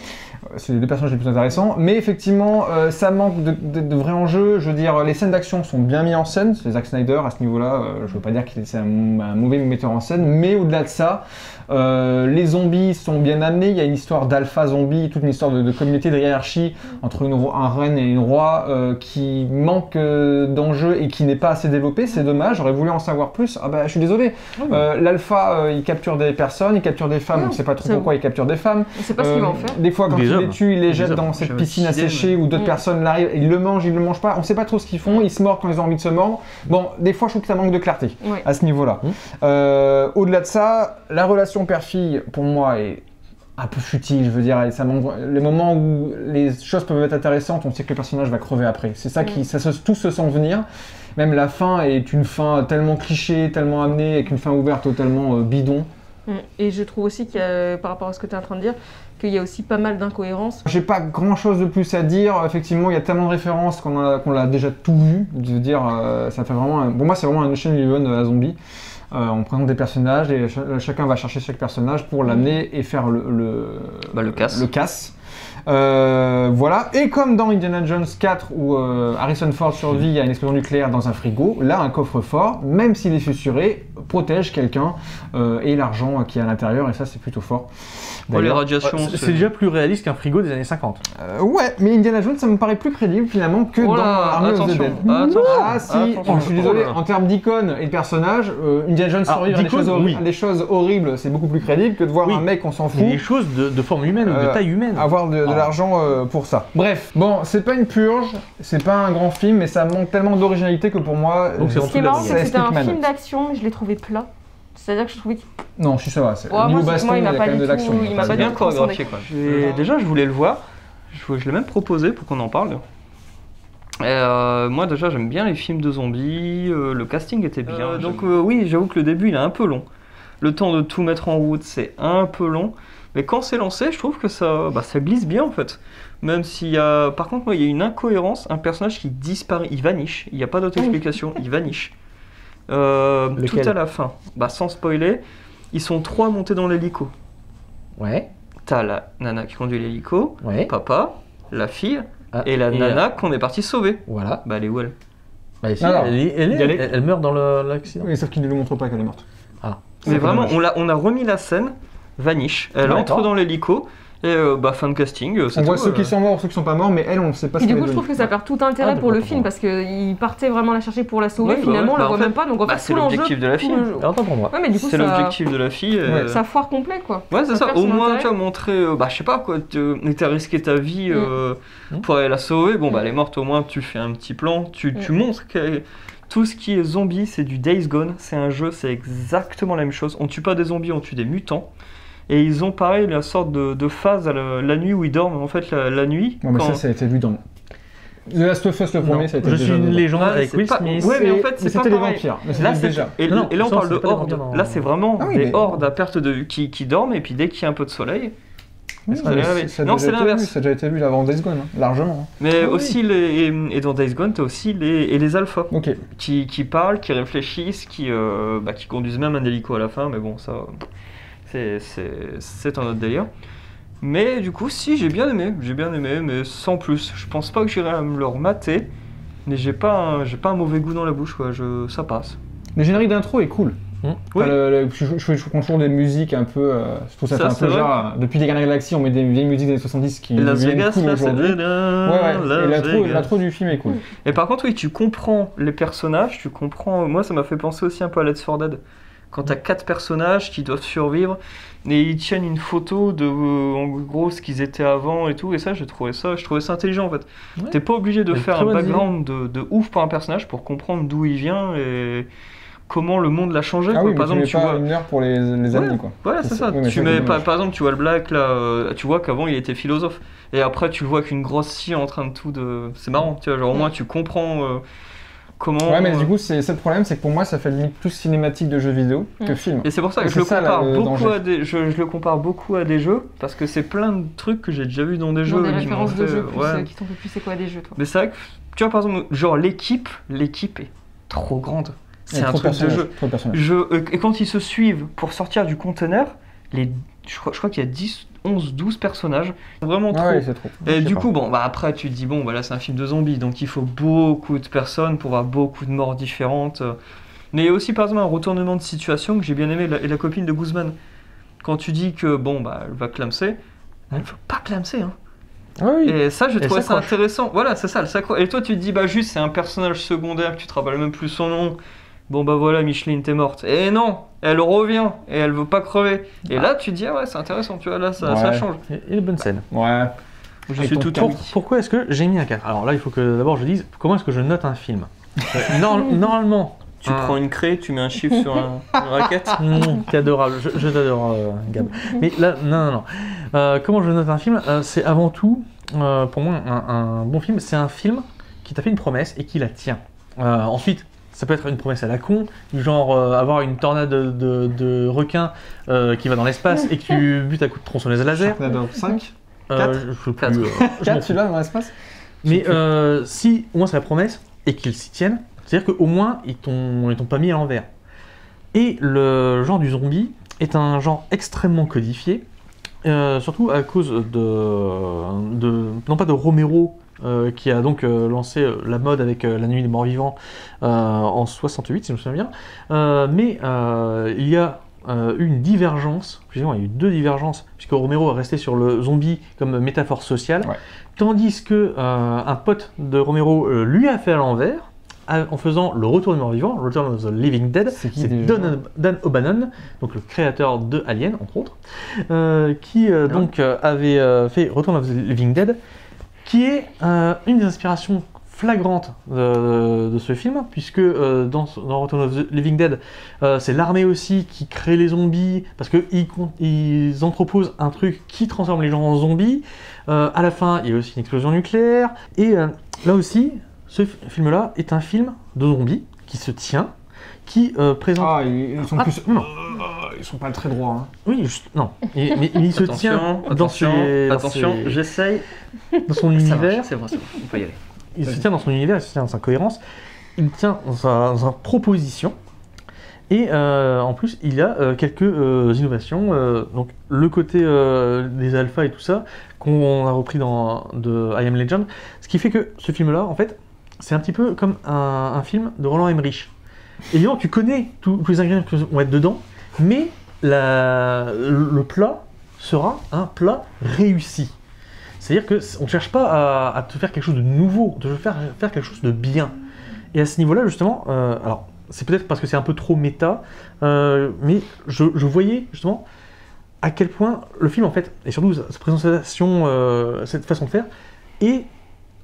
C'est les deux personnages les plus intéressants. Mais effectivement, ça manque de vrais enjeux. Je veux dire, les scènes d'action sont bien mises en scène. C'est Zack Snyder à ce niveau-là. Je veux pas dire qu'il est un mauvais metteur en scène, mais au-delà de ça, les zombies sont bien amenés. Il y a une histoire d'alpha zombie, toute une histoire de communauté, de hiérarchie entre un reine et une roi qui manque d'enjeux et qui n'est pas assez développé. C'est dommage, j'aurais voulu en savoir plus. Ah bah je suis désolé. L'alpha, il capture des personnes, il capture des femmes, on ne sait pas trop pourquoi il capture des femmes. On ne sait pas ce qu'il va en faire. Des fois quand il les tue, il les jette Des dans hommes. cette piscine à sécher où d'autres personnes l'arrivent, ils le mangent, ils le mangent pas. On ne sait pas trop ce qu'ils font, ils se mordent quand ils ont envie de se mordre. Bon, des fois je trouve que ça manque de clarté à ce niveau-là. Au-delà de ça, la relation père-fille pour moi est un peu futile, je veux dire, ça manque les moments où les choses peuvent être intéressantes, on sait que le personnage va crever après. C'est ça qui, tout se sent venir. Même la fin est une fin tellement cliché, tellement amenée, avec une fin ouverte totalement bidon. Et je trouve aussi qu'il y a, par rapport à ce que tu es en train de dire, qu'il y a aussi pas mal d'incohérences. J'ai pas grand chose de plus à dire. Effectivement, il y a tellement de références qu'on l'a déjà tout vu. Je veux dire, ça fait vraiment. Pour moi, c'est vraiment un Ocean Eleven à zombie. On présente des personnages et chacun va chercher chaque personnage pour l'amener et faire le casse. Voilà. Et comme dans Indiana Jones 4 où Harrison Ford survit à une explosion nucléaire dans un frigo, là un coffre-fort, même s'il est fissuré, protège quelqu'un et l'argent qui est à l'intérieur, et ça c'est plutôt fort. Les radiations, c'est déjà plus réaliste qu'un frigo des années 50. Ouais, mais Indiana Jones ça me paraît plus crédible finalement que dans Army of the Dead. Ah si, je suis désolé, en termes d'icône et de personnage, Indiana Jones survivre à des choses horribles, c'est beaucoup plus crédible que de voir un mec on s'en fout. Des choses de forme humaine ou de taille humaine. Avoir de l'argent pour ça. Bref, bon, c'est pas une purge, c'est pas un grand film, mais ça manque tellement d'originalité que pour moi, ce qui est marrant, c'est que c'était un film d'action, mais je l'ai trouvé plat. C'est-à-dire que je trouvais que... Non, je suis ça va. Niveau baston, il y a quand même de l'action. Il m'a pas bien chorégraphié quoi. Déjà, je voulais le voir. Je l'ai même proposé pour qu'on en parle. Moi déjà, j'aime bien les films de zombies. Le casting était bien. Donc oui, j'avoue que le début, il est un peu long. Le temps de tout mettre en route, c'est un peu long. Mais quand c'est lancé, je trouve que ça glisse bien en fait. Même s'il y a... Par contre, moi, il y a une incohérence. Un personnage qui disparaît, il vanish. Il n'y a pas d'autre explication, il vanish. Tout à la fin, sans spoiler, ils sont 3 montés dans l'hélico. Ouais. T'as la nana qui conduit l'hélico, papa, la fille et la nana qu'on est parti sauver. Voilà. Elle est où elle? Si, elle meurt dans l'accident. Oui, sauf qu'il ne le montre pas qu'elle est morte. Mais vraiment, on a remis la scène, vanish. Elle entre dans l'hélico. Et fin de casting, on voit ceux qui sont morts, ceux qui sont pas morts, mais elle, on ne sait pas ce qu'elle est. Et du coup, je trouve que ça perd tout intérêt pour le film parce qu'il partait vraiment la chercher pour la sauver. Finalement, on la voit même pas. Donc en fait, c'est l'objectif de la fille. Attends pour moi. Ouais, mais du coup, c'est l'objectif de la fille. Ça foire complet quoi. Ouais, c'est ça. Au moins, tu as montré, je sais pas quoi, tu as risqué ta vie pour aller la sauver. Bon, elle est morte, au moins, tu fais un petit plan, tu montres que. Tout ce qui est zombie, c'est du Days Gone. C'est un jeu, c'est exactement la même chose. On tue pas des zombies, on tue des mutants. Et ils ont pareil la sorte de phase la nuit où ils dorment en fait la nuit. Bon, mais ça a été vu dans The Last of Us le premier, ça a été Je suis une légende avec Will Smith. Ouais, mais en fait c'est pas les pareil. vampires. Là, déjà. Et là on parle de hordes. Là c'est vraiment des hordes à perte de vue qui dorment et puis dès qu'il y a un peu de soleil. Non, c'est l'inverse. Ça a déjà été vu avant Days Gone, largement. Mais aussi, et dans Days Gone, tu as aussi les alphas qui parlent, qui réfléchissent, qui conduisent même un hélico à la fin, mais bon, ça, c'est un autre délire. Mais du coup, si, j'ai bien aimé, mais sans plus. Je pense pas que j'irai me le remater, mais j'ai pas un mauvais goût dans la bouche, quoi. Ça passe. Le générique d'intro est cool. Oui. Je prends toujours des musiques un peu. Je trouve ça fait un peu genre. Depuis les Gardiens de la Galaxie, on met des vieilles musiques des années 70 qui deviennent cool aujourd'hui. Et l'intro du film est cool. Et par contre, oui, tu comprends les personnages, Moi, ça m'a fait penser aussi un peu à Let's 4 Dead. Quand t'as 4 personnages qui doivent survivre et ils tiennent une photo de en gros ce qu'ils étaient avant et tout, et ça je trouvais ça intelligent en fait. T'es pas obligé de faire un background de ouf pour un personnage pour comprendre d'où il vient et comment le monde l'a changé. Ah oui, par mais exemple, tu mets pas une heure pour les années, quoi. Voilà, c'est ça. Oui, mais Tu c'est mets, dommage. par exemple, tu vois le Black, là, tu vois qu'avant il était philosophe. Et après, tu le vois qu'une grosse scie en train de tout de. C'est marrant, tu vois, genre au moins tu comprends comment. Ouais, mais du coup, c'est le problème, c'est que pour moi, ça fait limite plus cinématique de jeux vidéo que film. Et c'est pour ça que Et je le c'est ça, compare le beaucoup danger. à des. Je le compare beaucoup à des jeux parce que c'est plein de trucs que j'ai déjà vu dans des Dans jeux. des qui m'ont références de fait- jeux plus, ouais. qui t'ont fait plus c'est quoi des jeux, toi. Mais c'est vrai que, tu vois, par exemple, genre l'équipe est trop grande. C'est un truc de jeu. Trop de personnages. Et quand ils se suivent pour sortir du conteneur, je crois qu'il y a 10, 11, 12 personnages. Vraiment trop. Ouais, c'est trop. Et Je sais du pas. coup, bon, bah après, tu te dis, bon, bah là, c'est un film de zombies, donc il faut beaucoup de personnes pour avoir beaucoup de morts différentes. Mais il y a aussi, par exemple, un retournement de situation que j'ai bien aimé, et la copine de Guzman. Quand tu dis que, bon, bah, elle va clamser, elle ne veut pas clamser, hein. Ah oui. Et ça, j'ai Elle trouvé ça s'accroche. intéressant. Voilà, c'est ça, elle s'accroche. Et toi, tu te dis, bah, juste, c'est un personnage secondaire, que tu te rappelles même plus son nom. Bon, bah voilà, Micheline, t'es morte. Et non, elle revient, et elle veut pas crever. Et là, tu te dis, ah ouais, c'est intéressant, tu vois, là, ça Ouais. change. Et les bonnes scènes. Ouais. Je Avec suis ton tout temps. oui. Pourquoi est-ce que j'ai mis un 4? Alors là, il faut que d'abord je dise comment est-ce que je note un film. Normalement, Tu prends une craie, tu mets un chiffre sur une raquette. T'es adorable, je t'adore, Gab. Mais là, non. Comment je note un film? C'est avant tout, pour moi, un bon film. C'est un film qui t'a fait une promesse et qui la tient. Ensuite, ça peut être une promesse à la con, du genre avoir une tornade de requins qui va dans l'espace et que tu butes à coups de tronçonneuse laser. Sharknado 5 Je sais Quatre. plus. je 4, m'en tu l'as dans l'espace? Mais si au moins c'est la promesse et qu'ils s'y tiennent, c'est-à-dire qu'au moins ils t'ont pas mis à l'envers. Et le genre du zombie est un genre extrêmement codifié, surtout à cause non pas de Romero, qui a donc lancé la mode avec La Nuit des Morts Vivants en 68, si je me souviens bien, mais il y a eu une divergence, excusez-moi, il y a eu 2 divergences, puisque Romero est resté sur le zombie comme métaphore sociale, Ouais. tandis que un pote de Romero lui a fait à l'envers, en faisant le Retour des Morts Vivants, Return of the Living Dead. C'est qui C'est déjà Dan O'Bannon, donc le créateur de Alien, entre autres, qui donc avait fait Return of the Living Dead, qui est une des inspirations flagrantes de ce film, puisque dans Return of the Living Dead, c'est l'armée aussi qui crée les zombies, parce qu'ils entreposent un truc qui transforme les gens en zombies. À la fin, il y a aussi une explosion nucléaire, et là aussi, ce film-là est un film de zombies qui se tient, qui présente... Ah, ils sont plus. non. Ils sont pas très droits. Hein. Oui, non. Mais il se tient dans Attention, j'essaye. dans son Ça univers. marche, c'est vrai, on peut y aller. Il se tient dans son univers, il se tient dans sa cohérence, il tient dans sa proposition, et en plus il a quelques innovations, donc le côté des alphas et tout ça, qu'on a repris de I Am Legend, ce qui fait que ce film-là, en fait, c'est un petit peu comme un film de Roland Emmerich. Évidemment, tu connais tous les ingrédients qui vont être dedans, mais le plat sera un plat réussi. C'est-à-dire qu'on ne cherche pas à te faire quelque chose de nouveau, on te veut faire quelque chose de bien. Et à ce niveau-là, justement, alors c'est peut-être parce que c'est un peu trop méta, mais je voyais justement à quel point le film, en fait, et surtout sa présentation, cette façon de faire, est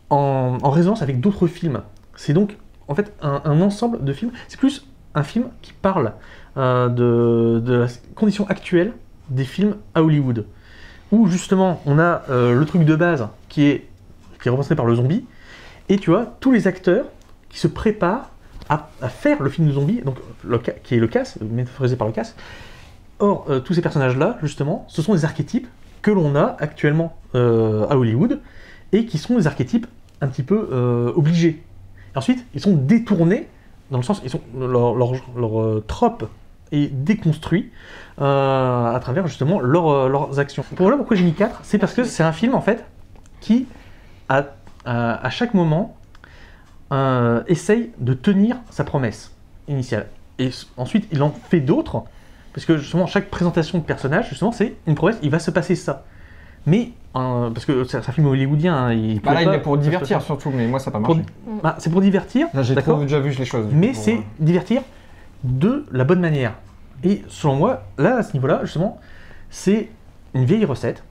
en résonance avec d'autres films. C'est donc, en fait, un ensemble de films. C'est plus un film qui parle de la condition actuelle des films à Hollywood. Où justement on a le truc de base qui est représenté par le zombie, et tu vois tous les acteurs qui se préparent à faire le film de zombie, donc qui est le casse, métaphorisé par le casse. Or, tous ces personnages-là, justement, ce sont des archétypes que l'on a actuellement à Hollywood, et qui sont des archétypes un petit peu obligés. Et ensuite, ils sont détournés, dans le sens, leur trope est déconstruit à travers justement leurs actions. Voilà pourquoi j'ai mis 4, c'est parce que c'est un film en fait qui à chaque moment essaye de tenir sa promesse initiale. Et ensuite il en fait d'autres, parce que justement chaque présentation de personnage, justement c'est une promesse, il va se passer ça. Mais, parce que c'est un film hollywoodien, hein, il est pour divertir surtout, mais moi ça n'a pas marché. C'est pour divertir, Là j'ai d'accord, déjà vu les choses. mais c'est divertir de la bonne manière. Et selon moi, là, à ce niveau-là, justement, c'est une vieille recette,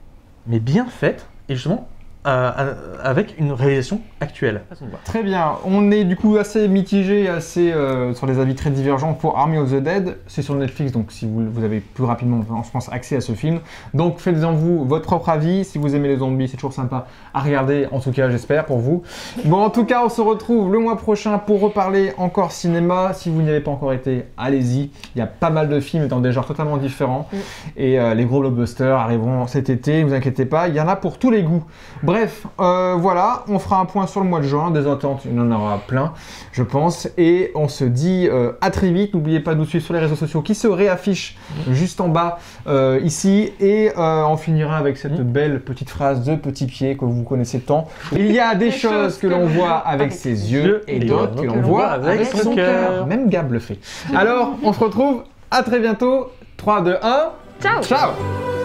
mais bien faite, et justement, avec une réalisation actuelle. Très bien, on est du coup assez mitigé, assez sur des avis très divergents pour Army of the Dead. C'est sur Netflix, donc si vous avez plus rapidement, je pense, accès à ce film. Donc faites-en vous votre propre avis. Si vous aimez les zombies, c'est toujours sympa à regarder, en tout cas j'espère pour vous. Bon, en tout cas, on se retrouve le mois prochain pour reparler encore cinéma. Si vous n'y avez pas encore été, allez-y. Il y a pas mal de films dans des genres totalement différents. Et les gros blockbusters arriveront cet été, ne vous inquiétez pas, il y en a pour tous les goûts. Bref, voilà, on fera un point sur le mois de juin, des attentes, il y en aura plein, je pense, et on se dit à très vite. N'oubliez pas de nous suivre sur les réseaux sociaux qui se réaffichent juste en bas ici, et on finira avec cette belle petite phrase de Petit Pied que vous connaissez tant. Il y a des choses que l'on voit avec ses yeux et d'autres que l'on voit avec son cœur. Même Gab le fait. Alors, on se retrouve à très bientôt. 3, 2, 1, Ciao. ciao.